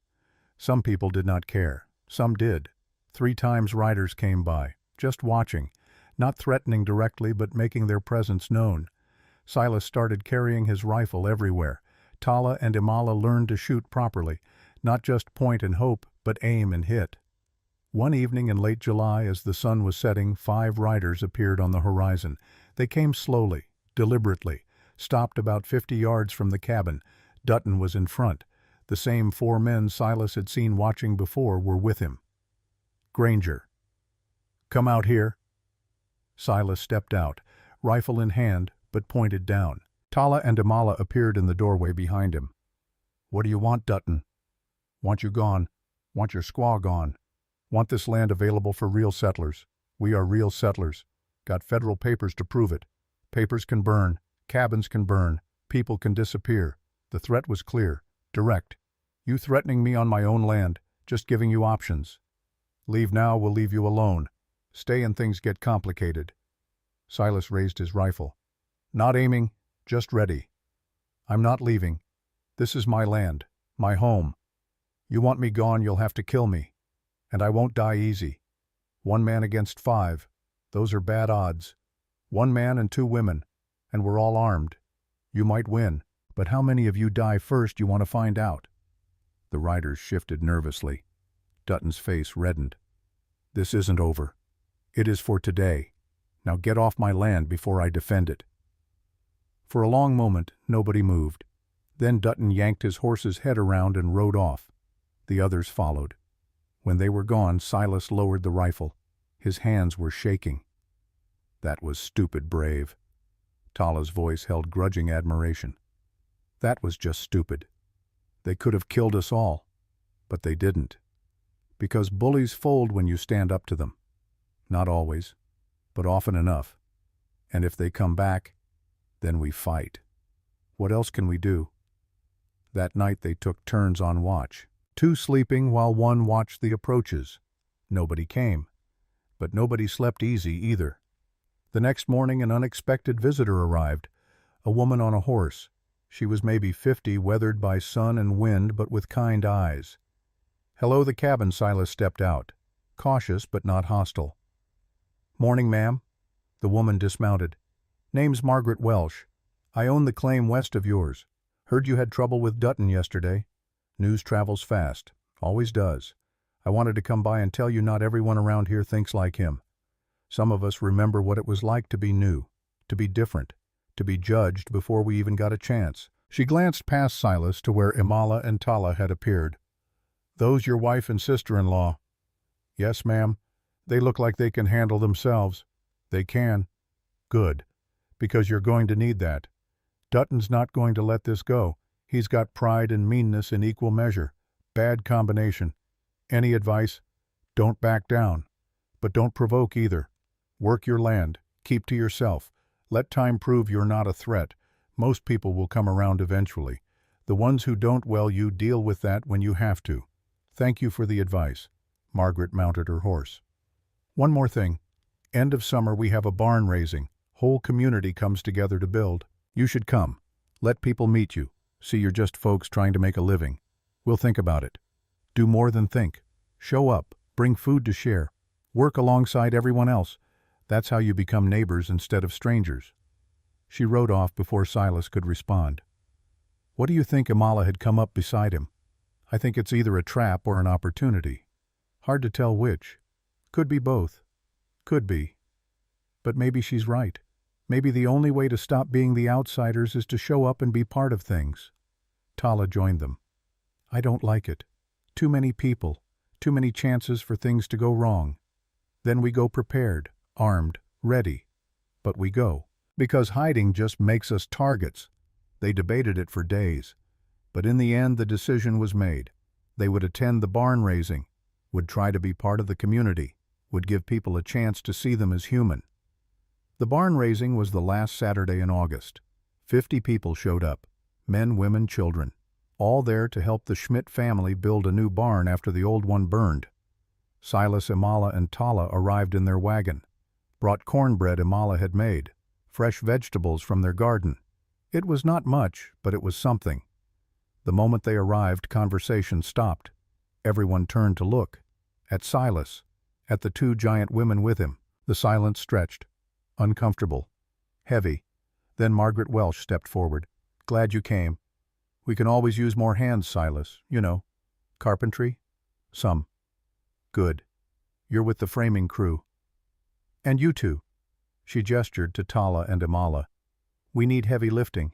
Some people did not care. Some did. 3 times riders came by, just watching, not threatening directly but making their presence known. Silas started carrying his rifle everywhere. Tala and Imala learned to shoot properly, not just point and hope, but aim and hit. One evening in late July, as the sun was setting, 5 riders appeared on the horizon. They came slowly, deliberately, stopped about 50 yards from the cabin. Dutton was in front. The same 4 men Silas had seen watching before were with him. "Granger." "Come out here." Silas stepped out, rifle in hand, but pointed down. Tala and Imala appeared in the doorway behind him. "What do you want, Dutton?" "Want you gone. Want your squaw gone. Want this land available for real settlers. We are real settlers. Got federal papers to prove it. Papers can burn. Cabins can burn. People can disappear. The threat was clear. Direct. You threatening me on my own land. Just giving you options. Leave now, we'll leave you alone. Stay and things get complicated." Silas raised his rifle. "Not aiming, just ready. I'm not leaving. This is my land, my home. You want me gone, you'll have to kill me. And I won't die easy. 1 man against 5. Those are bad odds. 1 man and 2 women. And we're all armed. You might win, but how many of you die first, you want to find out." The riders shifted nervously. Dutton's face reddened. "This isn't over. It is for today. Now get off my land before I defend it." For a long moment, nobody moved. Then Dutton yanked his horse's head around and rode off. The others followed. When they were gone, Silas lowered the rifle. His hands were shaking. "That was stupid brave." Tala's voice held grudging admiration. "That was just stupid. They could have killed us all, but they didn't. Because bullies fold when you stand up to them. Not always, but often enough. And if they come back, then we fight. What else can we do?" That night they took turns on watch. two sleeping while one watched the approaches. Nobody came. But nobody slept easy either. The next morning an unexpected visitor arrived, a woman on a horse. She was maybe 50, weathered by sun and wind, but with kind eyes. "Hello, the cabin." Silas stepped out, cautious but not hostile. "Morning, ma'am." The woman dismounted. "Name's Margaret Welsh. I own the claim west of yours. Heard you had trouble with Dutton yesterday. News travels fast. Always does. I wanted to come by and tell you not everyone around here thinks like him. Some of us remember what it was like to be new, to be different, to be judged before we even got a chance." She glanced past Silas to where Imala and Tala had appeared. "Those your wife and sister-in-law?" "Yes, ma'am. They look like they can handle themselves." "They can." "Good. Because you're going to need that. Dutton's not going to let this go. He's got pride and meanness in equal measure. Bad combination. Any advice? Don't back down. But don't provoke either. Work your land. Keep to yourself. Let time prove you're not a threat. Most people will come around eventually. The ones who don't, well, you deal with that when you have to. Thank you for the advice." Margaret mounted her horse. "One more thing. End of summer we have a barn raising. Whole community comes together to build. You should come. Let people meet you. See you're just folks trying to make a living. We'll think about it. Do more than think. Show up. Bring food to share. Work alongside everyone else. That's how you become neighbors instead of strangers." She rode off before Silas could respond. "What do you think?" Imala had come up beside him. "I think it's either a trap or an opportunity. Hard to tell which. Could be both. Could be. But maybe she's right. Maybe the only way to stop being the outsiders is to show up and be part of things." Tala joined them. "I don't like it. Too many people. Too many chances for things to go wrong. Then we go prepared, armed, ready. But we go. Because hiding just makes us targets." They debated it for days. But in the end the decision was made. They would attend the barn raising, would try to be part of the community, would give people a chance to see them as human. The barn raising was the last Saturday in August. 50 people showed up, men, women, children, all there to help the Schmidt family build a new barn after the old one burned. Silas, Imala, and Tala arrived in their wagon, brought cornbread Imala had made, fresh vegetables from their garden. It was not much, but it was something. The moment they arrived, conversation stopped. Everyone turned to look. At Silas, at the two giant women with him. The silence stretched. Uncomfortable. Heavy. Then Margaret Welsh stepped forward. "Glad you came. We can always use more hands, Silas. You know. Carpentry? Some. Good. You're with the framing crew. And you two." She gestured to Tala and Imala. "We need heavy lifting.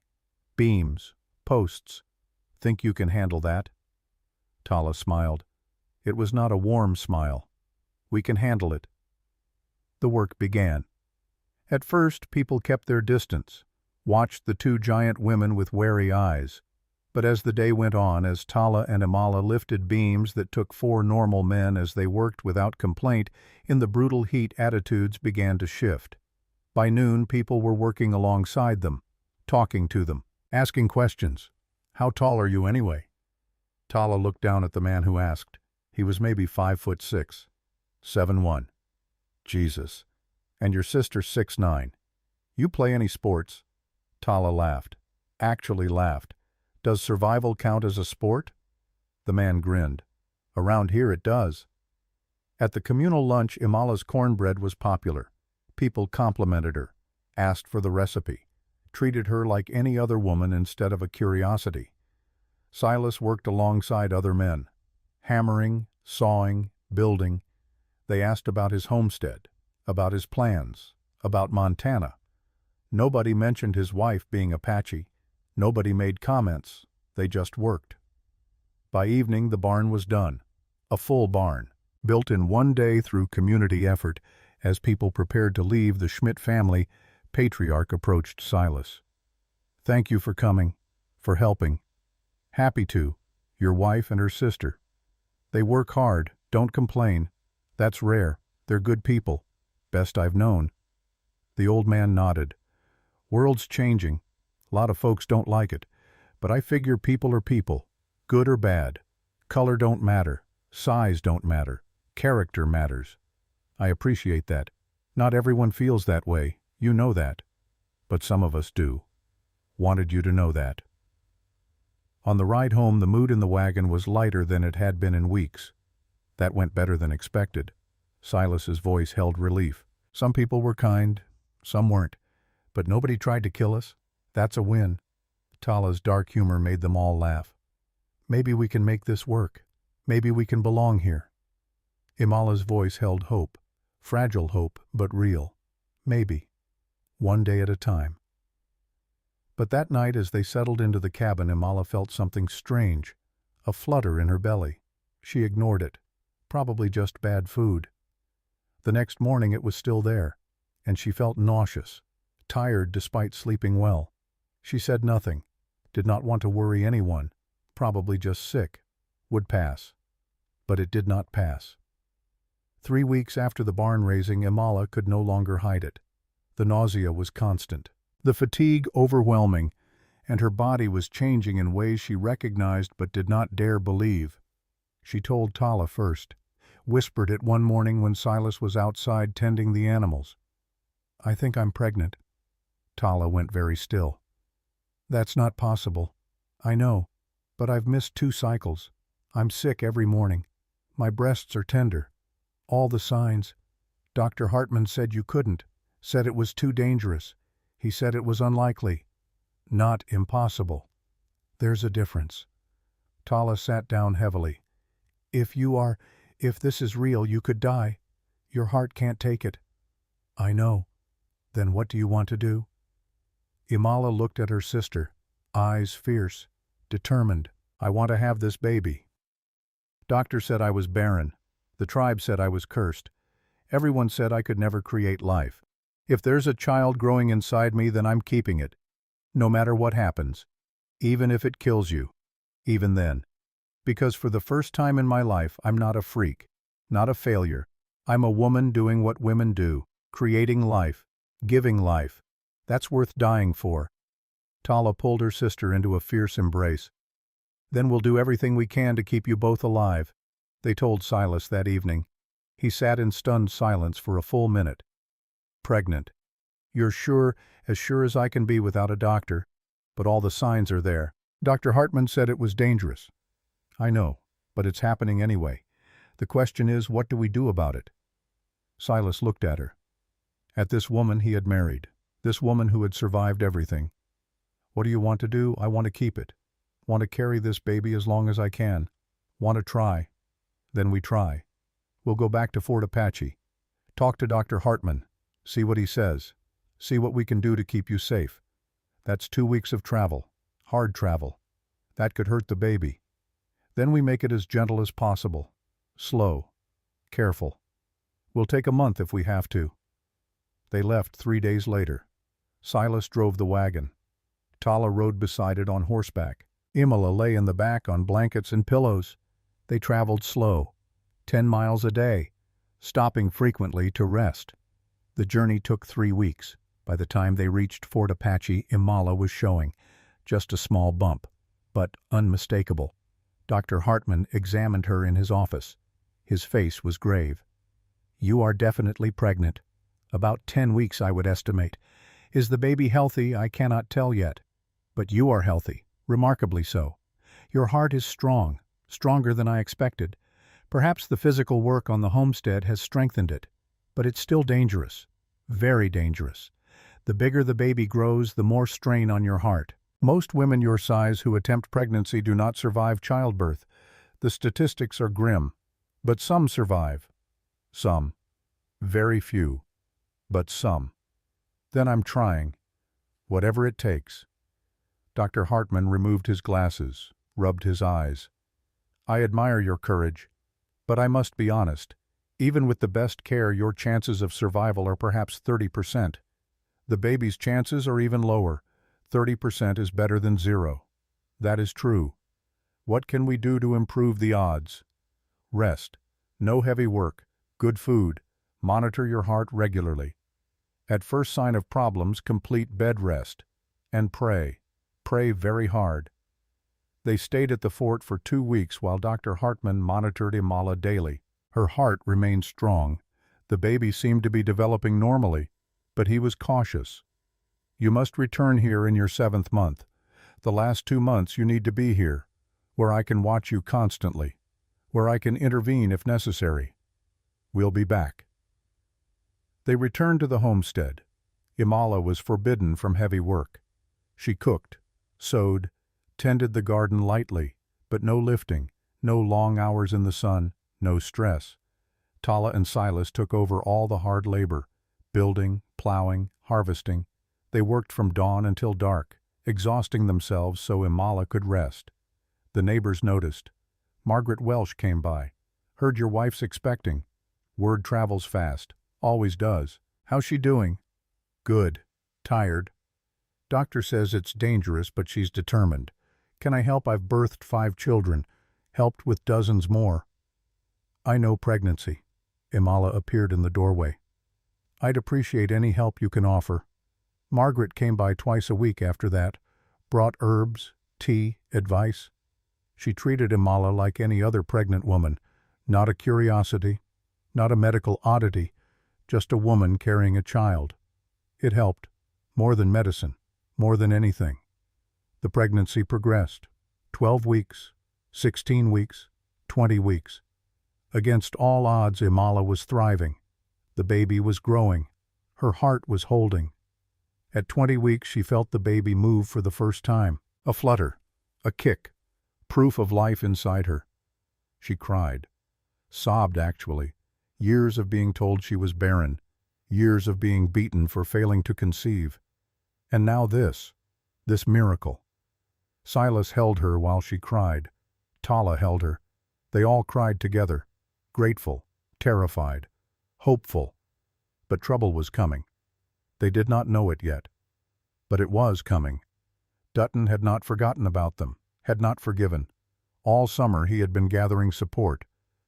Beams. Posts. Think you can handle that?" Tala smiled. It was not a warm smile. "We can handle it." The work began. At first, people kept their distance, watched the two giant women with wary eyes. But as the day went on, as Tala and Imala lifted beams that took 4 normal men as they worked without complaint, in the brutal heat attitudes began to shift. By noon, people were working alongside them, talking to them, asking questions. "How tall are you anyway?" Tala looked down at the man who asked. He was maybe 5'6". 7'1". Jesus. And your sister's 6'9". You play any sports? Tala laughed. Actually laughed. Does survival count as a sport? The man grinned. Around here it does. At the communal lunch, Imala's cornbread was popular. People complimented her, asked for the recipe, treated her like any other woman instead of a curiosity. Silas worked alongside other men, hammering, sawing, building. They asked about his homestead, about his plans, about Montana. Nobody mentioned his wife being Apache. Nobody made comments. They just worked. By evening, the barn was done. A full barn, built in one day through community effort. As people prepared to leave the Schmidt family, Patriarch approached Silas. "Thank you for coming, for helping. Happy to. Your wife and her sister. They work hard, don't complain. That's rare. They're good people. Best I've known." The old man nodded. "World's changing. A lot of folks don't like it. But I figure people are people, good or bad. Color don't matter. Size don't matter. Character matters. I appreciate that. Not everyone feels that way, you know that. But some of us do. Wanted you to know that. On the ride home, the mood in the wagon was lighter than it had been in weeks. That went better than expected. Silas's voice held relief. Some people were kind, some weren't. But nobody tried to kill us. That's a win. Tala's dark humor made them all laugh. Maybe we can make this work. Maybe we can belong here. Imala's voice held hope. Fragile hope, but real. Maybe. One day at a time. But that night as they settled into the cabin, Imala felt something strange. A flutter in her belly. She ignored it. Probably just bad food. The next morning it was still there, and she felt nauseous, tired despite sleeping well. She said nothing, did not want to worry anyone, probably just sick, would pass. But it did not pass. 3 weeks after the barn raising, Imala could no longer hide it. The nausea was constant, the fatigue overwhelming, and her body was changing in ways she recognized but did not dare believe. She told Tala first, whispered it one morning when Silas was outside tending the animals. "I think I'm pregnant." Tala went very still. "That's not possible. I know, but I've missed 2 cycles. I'm sick every morning. My breasts are tender. All the signs. Dr. Hartman said you couldn't, said it was too dangerous. He said it was unlikely. Not impossible. There's a difference." Tala sat down heavily. If this is real, you could die. Your heart can't take it." "I know. Then what do you want to do?" Imala looked at her sister, eyes fierce, determined. "I want to have this baby. Doctor said I was barren. The tribe said I was cursed. Everyone said I could never create life. If there's a child growing inside me, then I'm keeping it. No matter what happens. Even if it kills you. Even then. Because for the first time in my life, I'm not a freak. Not a failure. I'm a woman doing what women do. Creating life. Giving life. That's worth dying for." Tala pulled her sister into a fierce embrace. "Then we'll do everything we can to keep you both alive," they told Silas that evening. He sat in stunned silence for a full minute. "Pregnant. You're sure as I can be without a doctor. But all the signs are there. Dr. Hartman said it was dangerous." "I know, but it's happening anyway. The question is, what do we do about it?" Silas looked at her. At this woman he had married. This woman who had survived everything. "What do you want to do?" "I want to keep it. Want to carry this baby as long as I can. Want to try." "Then we try. We'll go back to Fort Apache. Talk to Dr. Hartman. See what he says. See what we can do to keep you safe. That's 2 weeks of travel. Hard travel. That could hurt the baby. Then we make it as gentle as possible. Slow. Careful. We'll take a month if we have to." They left 3 days later. Silas drove the wagon. Tala rode beside it on horseback. Imala lay in the back on blankets and pillows. They traveled slow, 10 miles a day, stopping frequently to rest. The journey took 3 weeks. By the time they reached Fort Apache, Imala was showing. Just a small bump, but unmistakable. Dr. Hartman examined her in his office. His face was grave. "You are definitely pregnant. About 10 weeks, I would estimate. Is the baby healthy? I cannot tell yet. But you are healthy, remarkably so. Your heart is strong, stronger than I expected. Perhaps the physical work on the homestead has strengthened it. But it's still dangerous. Very dangerous. The bigger the baby grows, the more strain on your heart. Most women your size who attempt pregnancy do not survive childbirth. The statistics are grim. But some survive. Some. Very few. But some. Then I'm trying. Whatever it takes." Dr. Hartman removed his glasses, rubbed his eyes. "I admire your courage. But I must be honest. Even with the best care, your chances of survival are perhaps 30%. The baby's chances are even lower. 30% is better than 0. That is true. What can we do to improve the odds? Rest. No heavy work. Good food. Monitor your heart regularly. At first sign of problems, complete bed rest. And pray. Pray very hard." They stayed at the fort for 2 weeks while Dr. Hartman monitored Imala daily. Her heart remained strong. The baby seemed to be developing normally, but he was cautious. "You must return here in your 7th month. The last 2 months you need to be here, where I can watch you constantly, where I can intervene if necessary. We'll be back." They returned to the homestead. Imala was forbidden from heavy work. She cooked, sewed, tended the garden lightly, but no lifting, no long hours in the sun, no stress. Tala and Silas took over all the hard labor, building, plowing, harvesting. They worked from dawn until dark, exhausting themselves so Imala could rest. The neighbors noticed. "Margaret Welsh came by. Heard your wife's expecting. Word travels fast. Always does. How's she doing?" "Good. Tired. Doctor says it's dangerous, but she's determined. Can I help? I've birthed 5 children. Helped with dozens more." "I know pregnancy." Imala appeared in the doorway. "I'd appreciate any help you can offer." Margaret came by twice a week after that, brought herbs, tea, advice. She treated Imala like any other pregnant woman, not a curiosity, not a medical oddity, just a woman carrying a child. It helped, more than medicine, more than anything. The pregnancy progressed. 12 weeks, 16 weeks, 20 weeks. Against all odds, Imala was thriving. The baby was growing. Her heart was holding. At 20 weeks, she felt the baby move for the first time. A flutter, a kick, proof of life inside her. She cried, sobbed actually. Years of being told she was barren, years of being beaten for failing to conceive. And now this miracle. Silas held her while she cried. Tala held her. They all cried together, grateful, terrified, hopeful. But trouble was coming. They did not know it yet. But it was coming. Dutton had not forgotten about them, had not forgiven. All summer he had been gathering support,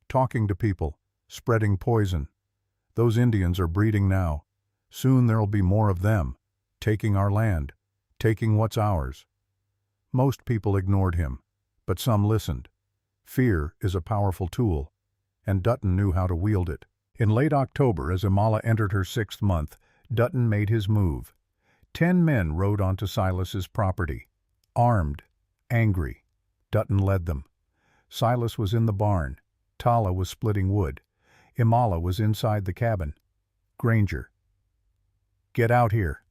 talking to people, spreading poison. Those Indians are breeding now. Soon there'll be more of them, taking our land, taking what's ours. Most people ignored him, but some listened. Fear is a powerful tool, and Dutton knew how to wield it. In late October, as Imala entered her 6th month, Dutton made his move. 10 men rode onto Silas's property, armed, angry. Dutton led them. Silas was in the barn. Tala was splitting wood. Imala was inside the cabin. Granger. "Get out here."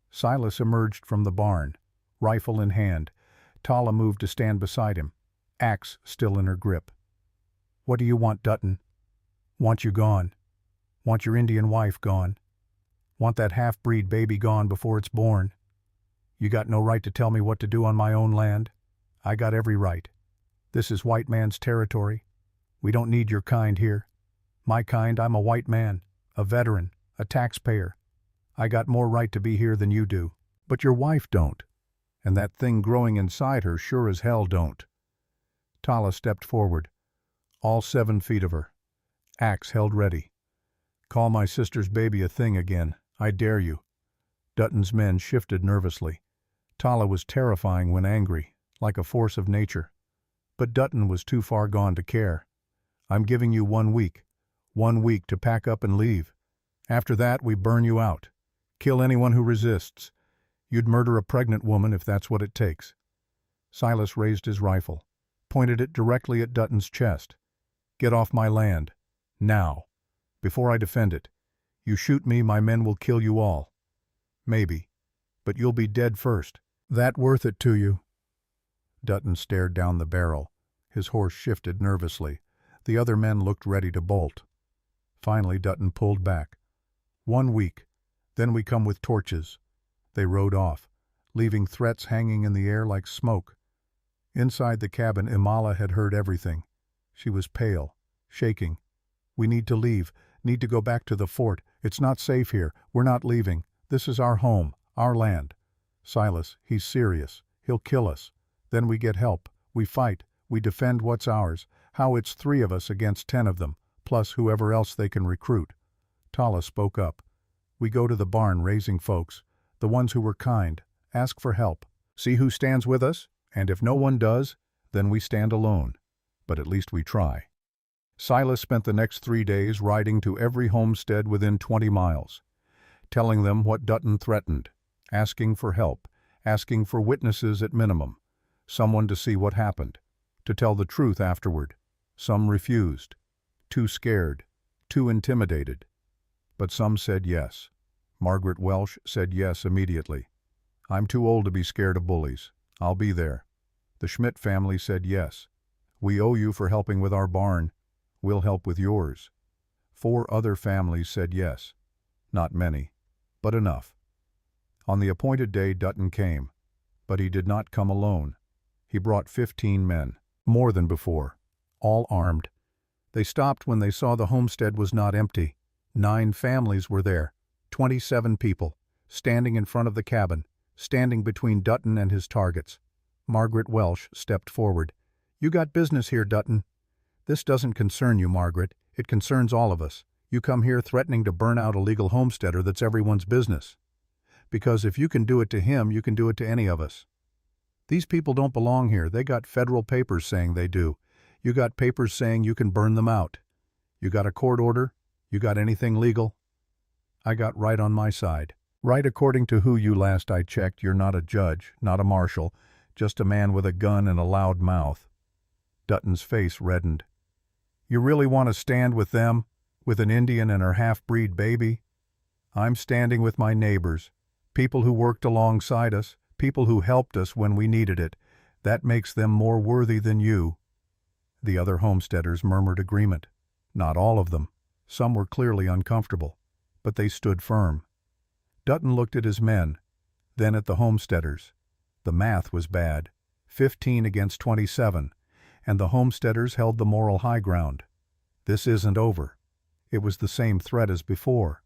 Silas emerged from the barn, rifle in hand. Tala moved to stand beside him, axe still in her grip. "What do you want, Dutton?" "Want you gone. Want your Indian wife gone. Want that half-breed baby gone before it's born. You got no right to tell me what to do on my own land. I got every right. This is white man's territory. We don't need your kind here. My kind, I'm a white man, a veteran, a taxpayer. I got more right to be here than you do. But your wife don't. And that thing growing inside her sure as hell don't." Tala stepped forward, all 7 feet of her, axe held ready. "Call my sister's baby a thing again. I dare you." Dutton's men shifted nervously. Tala was terrifying when angry, like a force of nature. But Dutton was too far gone to care. "I'm giving you 1 week. 1 week to pack up and leave. After that, we burn you out. Kill anyone who resists. You'd murder a pregnant woman if that's what it takes." Silas raised his rifle, pointed it directly at Dutton's chest. "Get off my land. Now. Before I defend it. You shoot me, my men will kill you all. Maybe. But you'll be dead first. That worth it to you?" Dutton stared down the barrel. His horse shifted nervously. The other men looked ready to bolt. Finally, Dutton pulled back. 1 week. Then we come with torches." They rode off, leaving threats hanging in the air like smoke. Inside the cabin, Imala had heard everything. She was pale, shaking. "We need to leave. Need to go back to the fort. It's not safe here. We're not leaving. This is our home, our land." "Silas, he's serious. He'll kill us. Then we get help. We fight. We defend what's ours. How it's 3 of us against 10 of them, plus whoever else they can recruit." Tala spoke up. "We go to the barn raising folks, the ones who were kind, ask for help. See who stands with us, And if no one does, then we stand alone. But at least we try. Silas spent the next 3 days riding to every homestead within 20 miles, telling them what Dutton threatened, asking for help, asking for witnesses at minimum, someone to see what happened, to tell the truth afterward. Some refused, too scared, too intimidated. But some said yes. Margaret Welsh said yes immediately. I'm too old to be scared of bullies. I'll be there. The Schmidt family said yes. We owe you for helping with our barn. We'll help with yours. 4 other families said yes. Not many, but enough. On the appointed day Dutton came, but he did not come alone. He brought 15 men, more than before, all armed. They stopped when they saw the homestead was not empty. 9 families were there, 27 people, standing in front of the cabin, standing between Dutton and his targets. Margaret Welsh stepped forward. You got business here, Dutton. This doesn't concern you, Margaret. It concerns all of us. You come here threatening to burn out a legal homesteader that's everyone's business. Because if you can do it to him, you can do it to any of us. These people don't belong here. They got federal papers saying they do. You got papers saying you can burn them out. You got a court order? You got anything legal? I got right on my side. Right according to who you last I checked, you're not a judge, not a marshal, just a man with a gun and a loud mouth. Dutton's face reddened. You really want to stand with them, with an Indian and her half-breed baby? I'm standing with my neighbors, people who worked alongside us, people who helped us when we needed it. That makes them more worthy than you. The other homesteaders murmured agreement. Not all of them. Some were clearly uncomfortable, but they stood firm. Dutton looked at his men, then at the homesteaders. The math was bad, 15 against 27, and the homesteaders held the moral high ground. This isn't over. It was the same threat as before.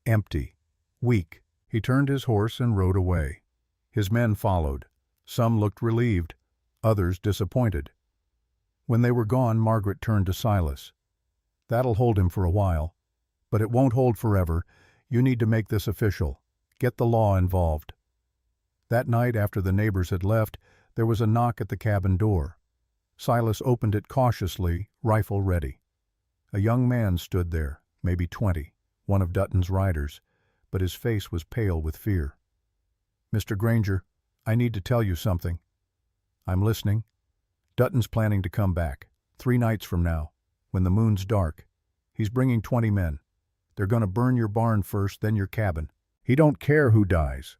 Empty. Weak. He turned his horse and rode away. His men followed. Some looked relieved, others disappointed. When they were gone, Margaret turned to Silas. That'll hold him for a while, but it won't hold forever. You need to make this official. Get the law involved. That night, after the neighbors had left, there was a knock at the cabin door. Silas opened it cautiously, rifle ready. A young man stood there, maybe 20, one of Dutton's riders, but his face was pale with fear. Mr. Granger, I need to tell you something. I'm listening. Dutton's planning to come back, 3 nights from now, when the moon's dark. He's bringing 20 men. They're going to burn your barn first, then your cabin. He don't care who dies.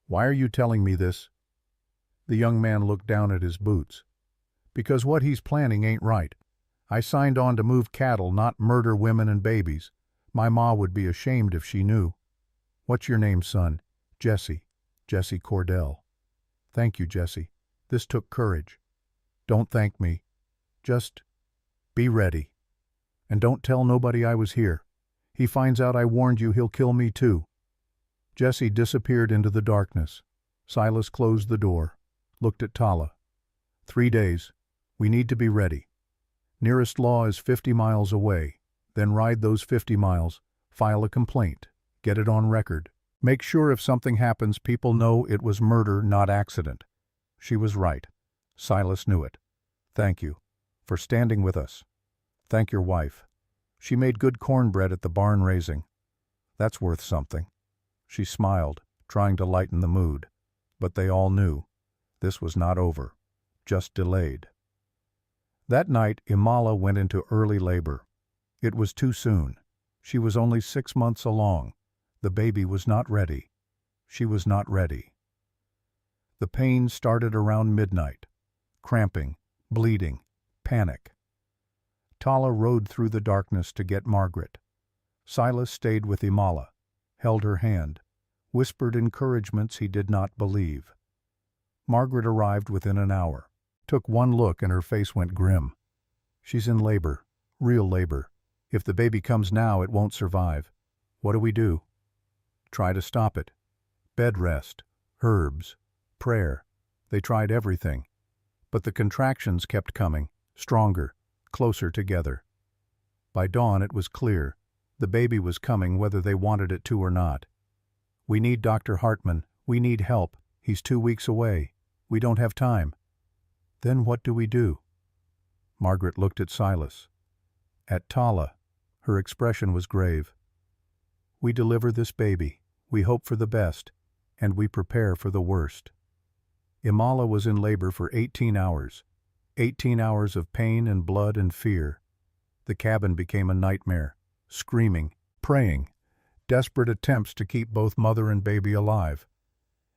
Why are you telling me this? The young man looked down at his boots. Because what he's planning ain't right. I signed on to move cattle, not murder women and babies. My ma would be ashamed if she knew. What's your name, son? Jesse. Jesse Cordell. Thank you, Jesse. This took courage. Don't thank me. Just be ready. And don't tell nobody I was here. He finds out I warned you, he'll kill me too. Jesse disappeared into the darkness. Silas closed the door, looked at Tala. 3 days. We need to be ready. Nearest law is 50 miles away. Then ride those 50 miles, file a complaint, get it on record. Make sure if something happens, people know it was murder, not accident. She was right. Silas knew it. Thank you for standing with us. Thank your wife. She made good cornbread at the barn raising. That's worth something. She smiled, trying to lighten the mood. But they all knew. This was not over, just delayed. That night, Imala went into early labor. It was too soon. She was only 6 months along. The baby was not ready. She was not ready. The pain started around midnight. Cramping, bleeding, panic. Tala rode through the darkness to get Margaret. Silas stayed with Imala, held her hand, whispered encouragements he did not believe. Margaret arrived within an hour. Took one look and her face went grim. She's in labor, real labor. If the baby comes now, it won't survive. What do we do? Try to stop it. Bed rest, herbs, prayer. They tried everything. But the contractions kept coming, stronger, closer together. By dawn it was clear. The baby was coming whether they wanted it to or not. We need Dr. Hartman. We need help. He's 2 weeks away. We don't have time. Then what do we do? Margaret looked at Silas. At Tala. Her expression was grave. We deliver this baby. We hope for the best, and we prepare for the worst. Imala was in labor for 18 hours. 18 hours of pain and blood and fear. The cabin became a nightmare. Screaming, praying, desperate attempts to keep both mother and baby alive.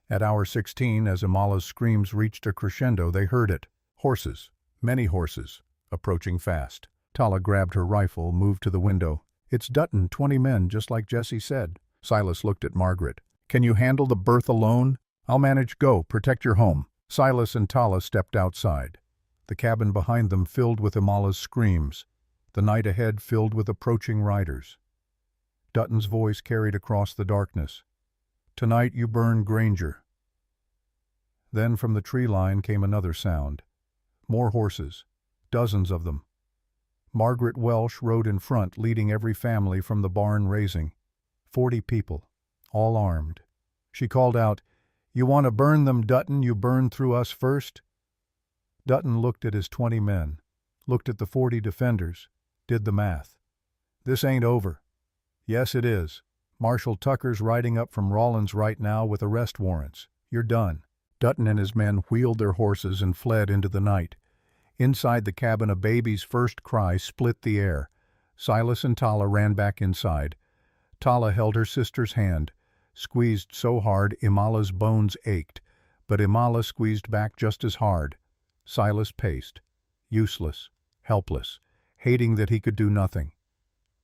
At hour 16, as Imala's screams reached a crescendo, they heard it. Horses, many horses, approaching fast. Tala grabbed her rifle, moved to the window. It's Dutton, 20 men, just like Jesse said. Silas looked at Margaret. Can you handle the berth alone? I'll manage. Go, protect your home. Silas and Tala stepped outside. The cabin behind them filled with Imala's screams. The night ahead filled with approaching riders. Dutton's voice carried across the darkness. Tonight you burn Granger. Then from the tree line came another sound. More horses, dozens of them. Margaret Welsh rode in front, leading every family from the barn raising. 40 people, all armed. She called out, You want to burn them, Dutton? You burn through us first? Dutton looked at his 20 men, looked at the 40 defenders, did the math. This ain't over. Yes, it is. Marshal Tucker's riding up from Rawlins right now with arrest warrants. You're done. Dutton and his men wheeled their horses and fled into the night. Inside the cabin, a baby's first cry split the air. Silas and Tala ran back inside. Tala held her sister's hand, squeezed so hard Imala's bones ached, but Imala squeezed back just as hard. Silas paced, useless, helpless, hating that he could do nothing.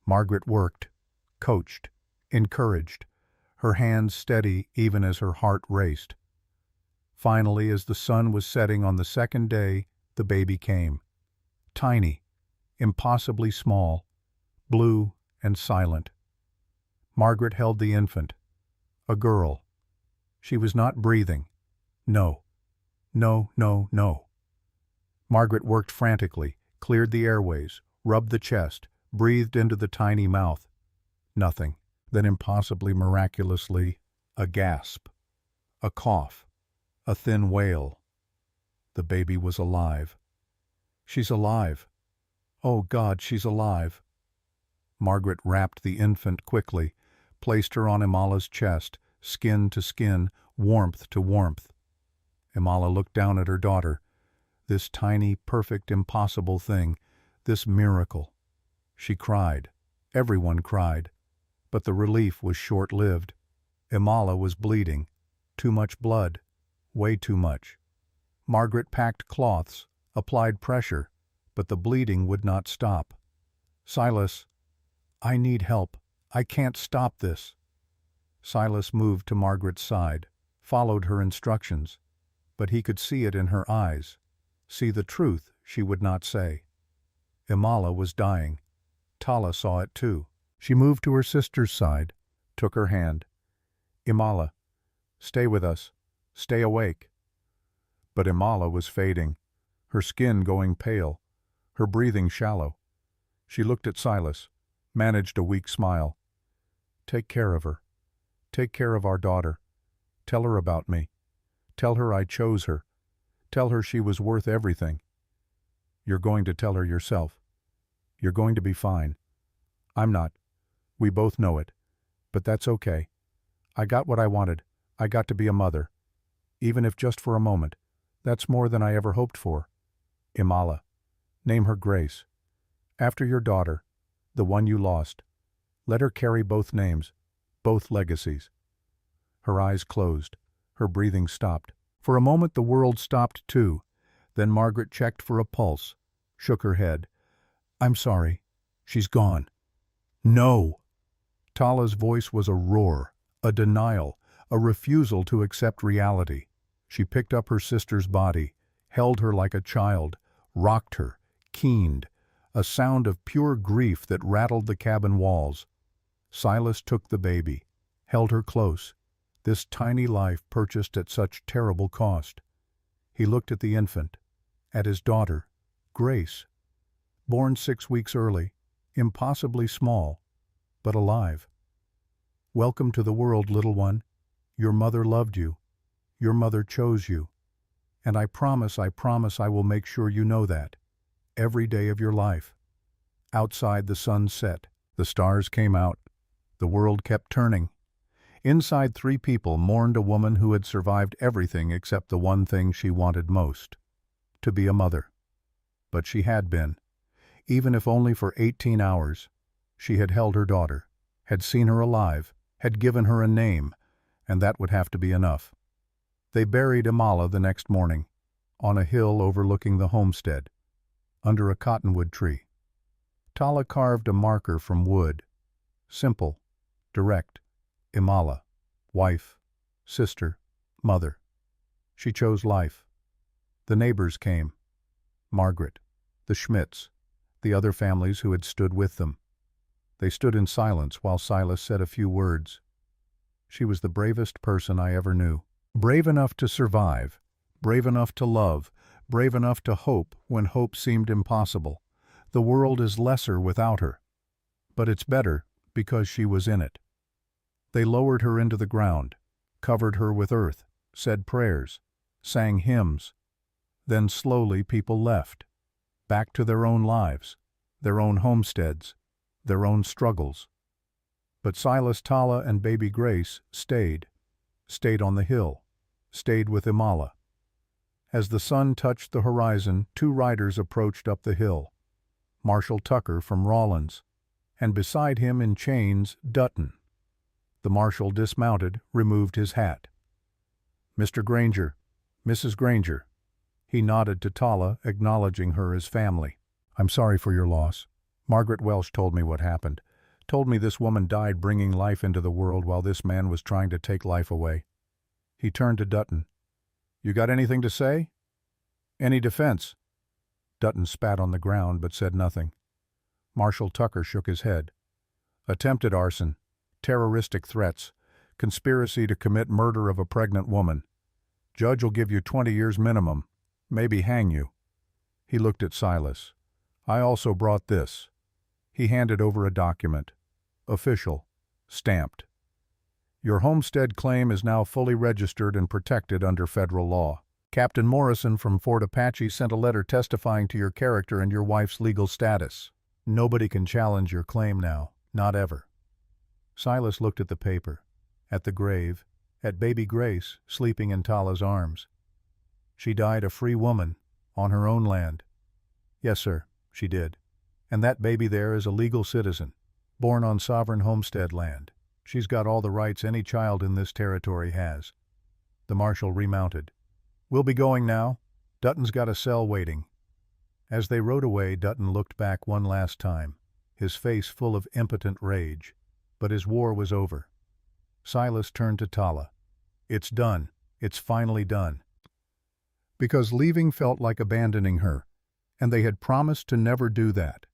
Margaret worked, coached, encouraged, her hands steady even as her heart raced. Finally, as the sun was setting on the second day, the baby came. Tiny, impossibly small, blue and silent. Margaret held the infant. A girl. She was not breathing. No. No, no, no. Margaret worked frantically, cleared the airways, rubbed the chest, breathed into the tiny mouth. Nothing. Then impossibly miraculously, a gasp, a cough, a thin wail. The baby was alive. She's alive. Oh God, she's alive. Margaret wrapped the infant quickly, placed her on Imala's chest, skin to skin, warmth to warmth. Imala looked down at her daughter. This tiny, perfect, impossible thing, this miracle. She cried. Everyone cried. But the relief was short-lived. Imala was bleeding. Too much blood. Way too much. Margaret packed cloths, applied pressure, but the bleeding would not stop. Silas, I need help. I can't stop this. Silas moved to Margaret's side, followed her instructions, but he could see it in her eyes, see the truth she would not say. Imala was dying. Tala saw it too. She moved to her sister's side, took her hand. Imala, stay with us. Stay awake. But Imala was fading, her skin going pale, her breathing shallow. She looked at Silas, managed a weak smile. Take care of her. Take care of our daughter. Tell her about me. Tell her I chose her. Tell her she was worth everything. You're going to tell her yourself. You're going to be fine. I'm not. We both know it. But that's okay. I got what I wanted. I got to be a mother. Even if just for a moment. That's more than I ever hoped for. Imala. Name her Grace. After your daughter, the one you lost. Let her carry both names, both legacies. Her eyes closed. Her breathing stopped. For a moment the world stopped too. Then Margaret checked for a pulse, shook her head. I'm sorry. She's gone. No. Tala's voice was a roar, a denial, a refusal to accept reality. She picked up her sister's body, held her like a child, rocked her, keened, a sound of pure grief that rattled the cabin walls. Silas took the baby, held her close, this tiny life purchased at such terrible cost. He looked at the infant, at his daughter, Grace, born 6 weeks early, impossibly small, but alive. Welcome to the world, little one. Your mother loved you. Your mother chose you. And I promise I will make sure you know that. Every day of your life. Outside the sun set. The stars came out. The world kept turning. Inside, 3 people mourned a woman who had survived everything except the one thing she wanted most. To be a mother. But she had been. Even if only for 18 hours. She had held her daughter, had seen her alive, had given her a name, and that would have to be enough. They buried Amala the next morning, on a hill overlooking the homestead, under a cottonwood tree. Tala carved a marker from wood. Simple, direct. Amala, wife, sister, mother. She chose life. The neighbors came. Margaret, the Schmidts, the other families who had stood with them. They stood in silence while Silas said a few words. She was the bravest person I ever knew. Brave enough to survive, brave enough to love, brave enough to hope when hope seemed impossible. The world is lesser without her. But it's better because she was in it. They lowered her into the ground, covered her with earth, said prayers, sang hymns. Then slowly people left, back to their own lives, their own homesteads, their own struggles. But Silas, Tala, and baby Grace stayed on the hill, stayed with Amala. As the sun touched the horizon, 2 riders approached up the hill. Marshal Tucker from Rawlins, and beside him in chains, Dutton. The marshal dismounted, removed his hat. "Mr. Granger, Mrs. Granger." He nodded to Tala, acknowledging her as family. "I'm sorry for your loss. Margaret Welsh told me what happened. Told me this woman died bringing life into the world while this man was trying to take life away." He turned to Dutton. "You got anything to say? Any defense?" Dutton spat on the ground but said nothing. Marshal Tucker shook his head. "Attempted arson, terroristic threats, conspiracy to commit murder of a pregnant woman. Judge will give you 20 years minimum, maybe hang you." He looked at Silas. "I also brought this." He handed over a document. Official. Stamped. "Your homestead claim is now fully registered and protected under federal law. Captain Morrison from Fort Apache sent a letter testifying to your character and your wife's legal status. Nobody can challenge your claim now, not ever." Silas looked at the paper, at the grave, at baby Grace sleeping in Tala's arms. "She died a free woman, on her own land." "Yes, sir, she did. And that baby there is a legal citizen, born on sovereign homestead land. She's got all the rights any child in this territory has." The marshal remounted. "We'll be going now. Dutton's got a cell waiting." As they rode away, Dutton looked back one last time, his face full of impotent rage. But his war was over. Silas turned to Tala. "It's done. It's finally done." Because leaving felt like abandoning her, and they had promised to never do that.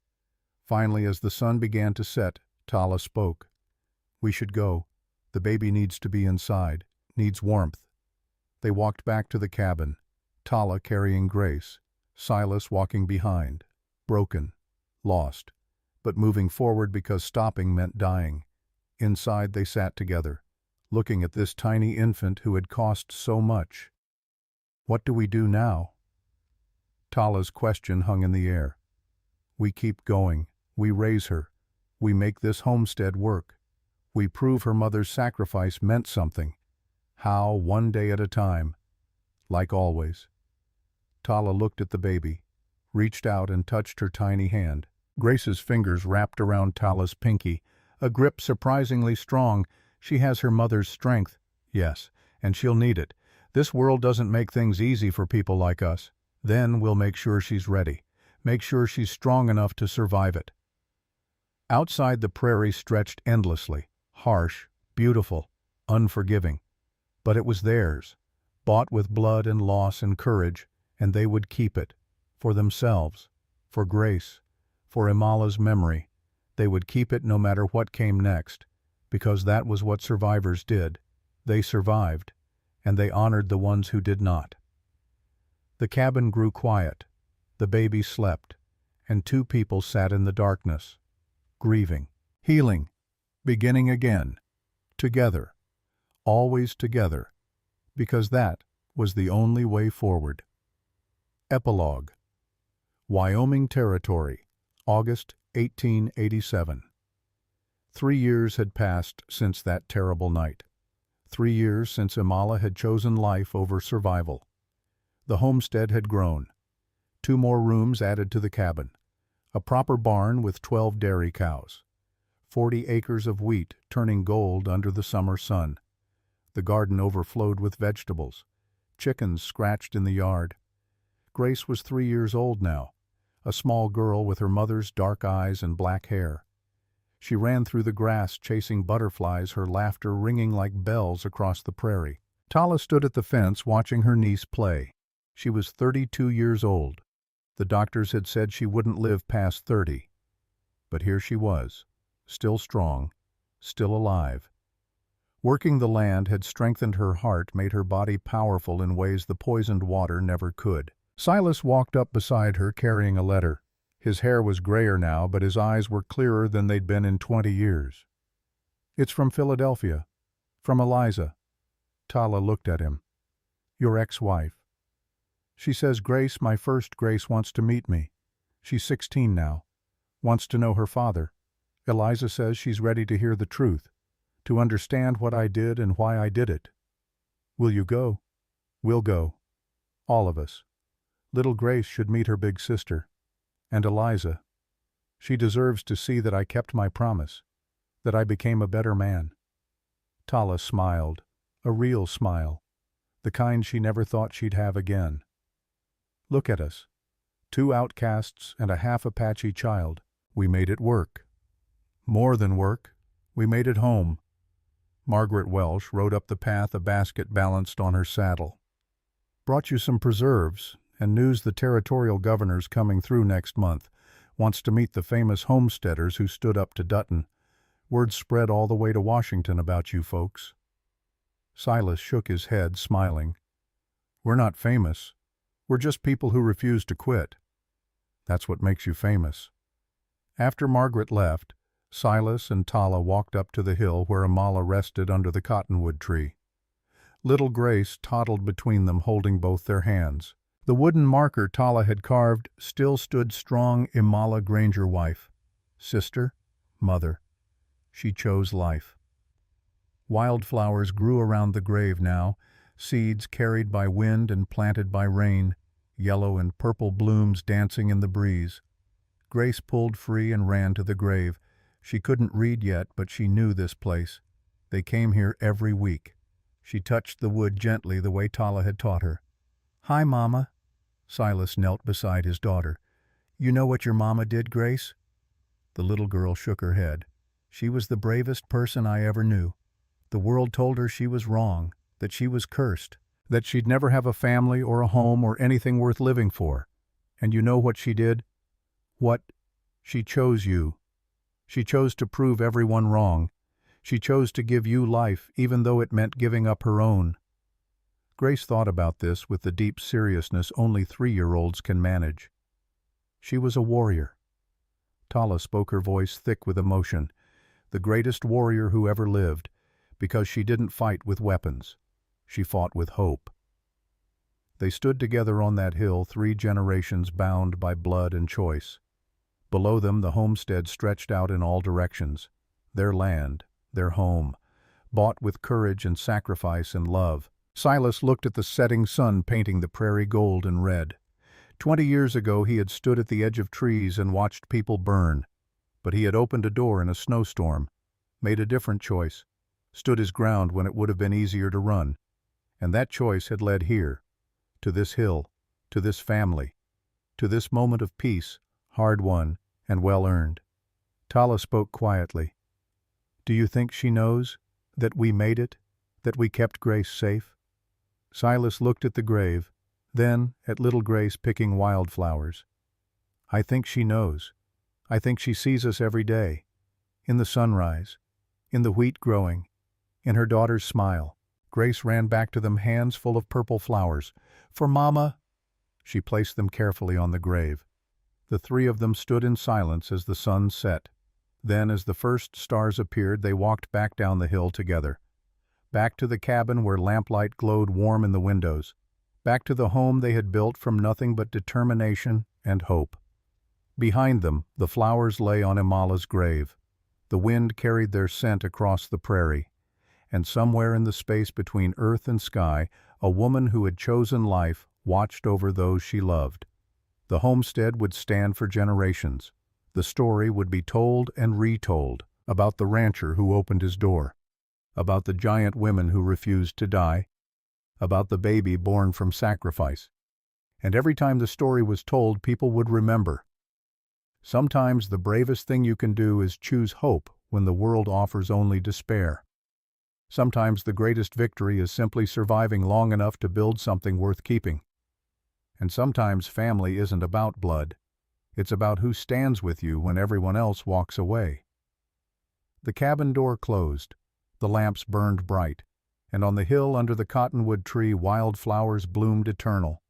Finally, as the sun began to set, Tala spoke. "We should go. The baby needs to be inside, needs warmth." They walked back to the cabin, Tala carrying Grace, Silas walking behind, broken, lost, but moving forward because stopping meant dying. Inside they sat together, looking at this tiny infant who had cost so much. "What do we do now?" Tala's question hung in the air. "We keep going. We raise her. We make this homestead work. We prove her mother's sacrifice meant something. How, one day at a time. Like always." Tala looked at the baby, reached out and touched her tiny hand. Grace's fingers wrapped around Tala's pinky, a grip surprisingly strong. She has her mother's strength. Yes, and she'll need it. This world doesn't make things easy for people like us. Then we'll make sure she's ready. Make sure she's strong enough to survive it. Outside, the prairie stretched endlessly, harsh, beautiful, unforgiving. But it was theirs, bought with blood and loss and courage, and they would keep it. For themselves, for Grace, for Amala's memory. They would keep it no matter what came next, because that was what survivors did. They survived, and they honored the ones who did not. The cabin grew quiet. The baby slept, and 2 people sat in the darkness, grieving, healing, beginning again, together, always together, because that was the only way forward. Epilogue. Wyoming Territory, August 1887. 3 years had passed since that terrible night. 3 years since Imala had chosen life over survival. The homestead had grown. 2 more rooms added to the cabin. A proper barn with 12 dairy cows. 40 acres of wheat turning gold under the summer sun. The garden overflowed with vegetables. Chickens scratched in the yard. Grace was 3 years old now, a small girl with her mother's dark eyes and black hair. She ran through the grass chasing butterflies, her laughter ringing like bells across the prairie. Tala stood at the fence watching her niece play. She was 32 years old. The doctors had said she wouldn't live past 30. But here she was, still strong, still alive. Working the land had strengthened her heart, made her body powerful in ways the poisoned water never could. Silas walked up beside her carrying a letter. His hair was grayer now, but his eyes were clearer than they'd been in 20 years. "It's from Philadelphia. From Eliza." Tala looked at him. "Your ex-wife. She says Grace, my first Grace, wants to meet me. She's 16 now. Wants to know her father. Eliza says she's ready to hear the truth, to understand what I did and why I did it. Will you go?" "We'll go. All of us. Little Grace should meet her big sister. And Eliza. She deserves to see that I kept my promise, that I became a better man." Tala smiled, a real smile, the kind she never thought she'd have again. "Look at us. 2 outcasts and a half Apache child. We made it work. More than work. We made it home." Margaret Welsh rode up the path, a basket balanced on her saddle. "Brought you some preserves, and news the territorial governor's coming through next month. Wants to meet the famous homesteaders who stood up to Dutton. Word spread all the way to Washington about you folks." Silas shook his head, smiling. "We're not famous. We're just people who refuse to quit. That's what makes you famous." After Margaret left, Silas and Tala walked up to the hill where Imala rested under the cottonwood tree. Little Grace toddled between them, holding both their hands. The wooden marker Tala had carved still stood strong. Imala Granger, wife, sister, mother. She chose life. Wildflowers grew around the grave now, seeds carried by wind and planted by rain, yellow and purple blooms dancing in the breeze. Grace pulled free and ran to the grave. She couldn't read yet, but she knew this place. They came here every week. She touched the wood gently the way Tala had taught her. "Hi, Mama." Silas knelt beside his daughter. "You know what your mama did, Grace?" The little girl shook her head. "She was the bravest person I ever knew. The world told her she was wrong, that she was cursed, that she'd never have a family or a home or anything worth living for. And you know what she did? What? She chose you. She chose to prove everyone wrong. She chose to give you life, even though it meant giving up her own." Grace thought about this with the deep seriousness only 3-year-olds can manage. She was a warrior. Tala spoke, her voice thick with emotion. The greatest warrior who ever lived, because she didn't fight with weapons. She fought with hope. They stood together on that hill, 3 generations bound by blood and choice. Below them the homestead stretched out in all directions. Their land, their home, bought with courage and sacrifice and love. Silas looked at the setting sun painting the prairie gold and red. 20 years ago he had stood at the edge of trees and watched people burn. But he had opened a door in a snowstorm, made a different choice, stood his ground when it would have been easier to run. And that choice had led here, to this hill, to this family, to this moment of peace, hard-won and well-earned. Tala spoke quietly. "Do you think she knows that we made it, that we kept Grace safe?" Silas looked at the grave, then at little Grace picking wildflowers. "I think she knows. I think she sees us every day, in the sunrise, in the wheat growing, in her daughter's smile." Grace ran back to them, hands full of purple flowers. "For Mama." She placed them carefully on the grave. The 3 of them stood in silence as the sun set. Then, as the first stars appeared, they walked back down the hill together. Back to the cabin where lamplight glowed warm in the windows. back to the home they had built from nothing but determination and hope. Behind them, the flowers lay on Imala's grave. The wind carried their scent across the prairie, and somewhere in the space between earth and sky, a woman who had chosen life watched over those she loved. The homestead would stand for generations. The story would be told and retold about the rancher who opened his door, about the giant women who refused to die, about the baby born from sacrifice. And every time the story was told, people would remember. Sometimes the bravest thing you can do is choose hope when the world offers only despair. Sometimes the greatest victory is simply surviving long enough to build something worth keeping. And sometimes family isn't about blood. It's about who stands with you when everyone else walks away. The cabin door closed. The lamps burned bright, and on the hill under the cottonwood tree wild flowers bloomed eternal.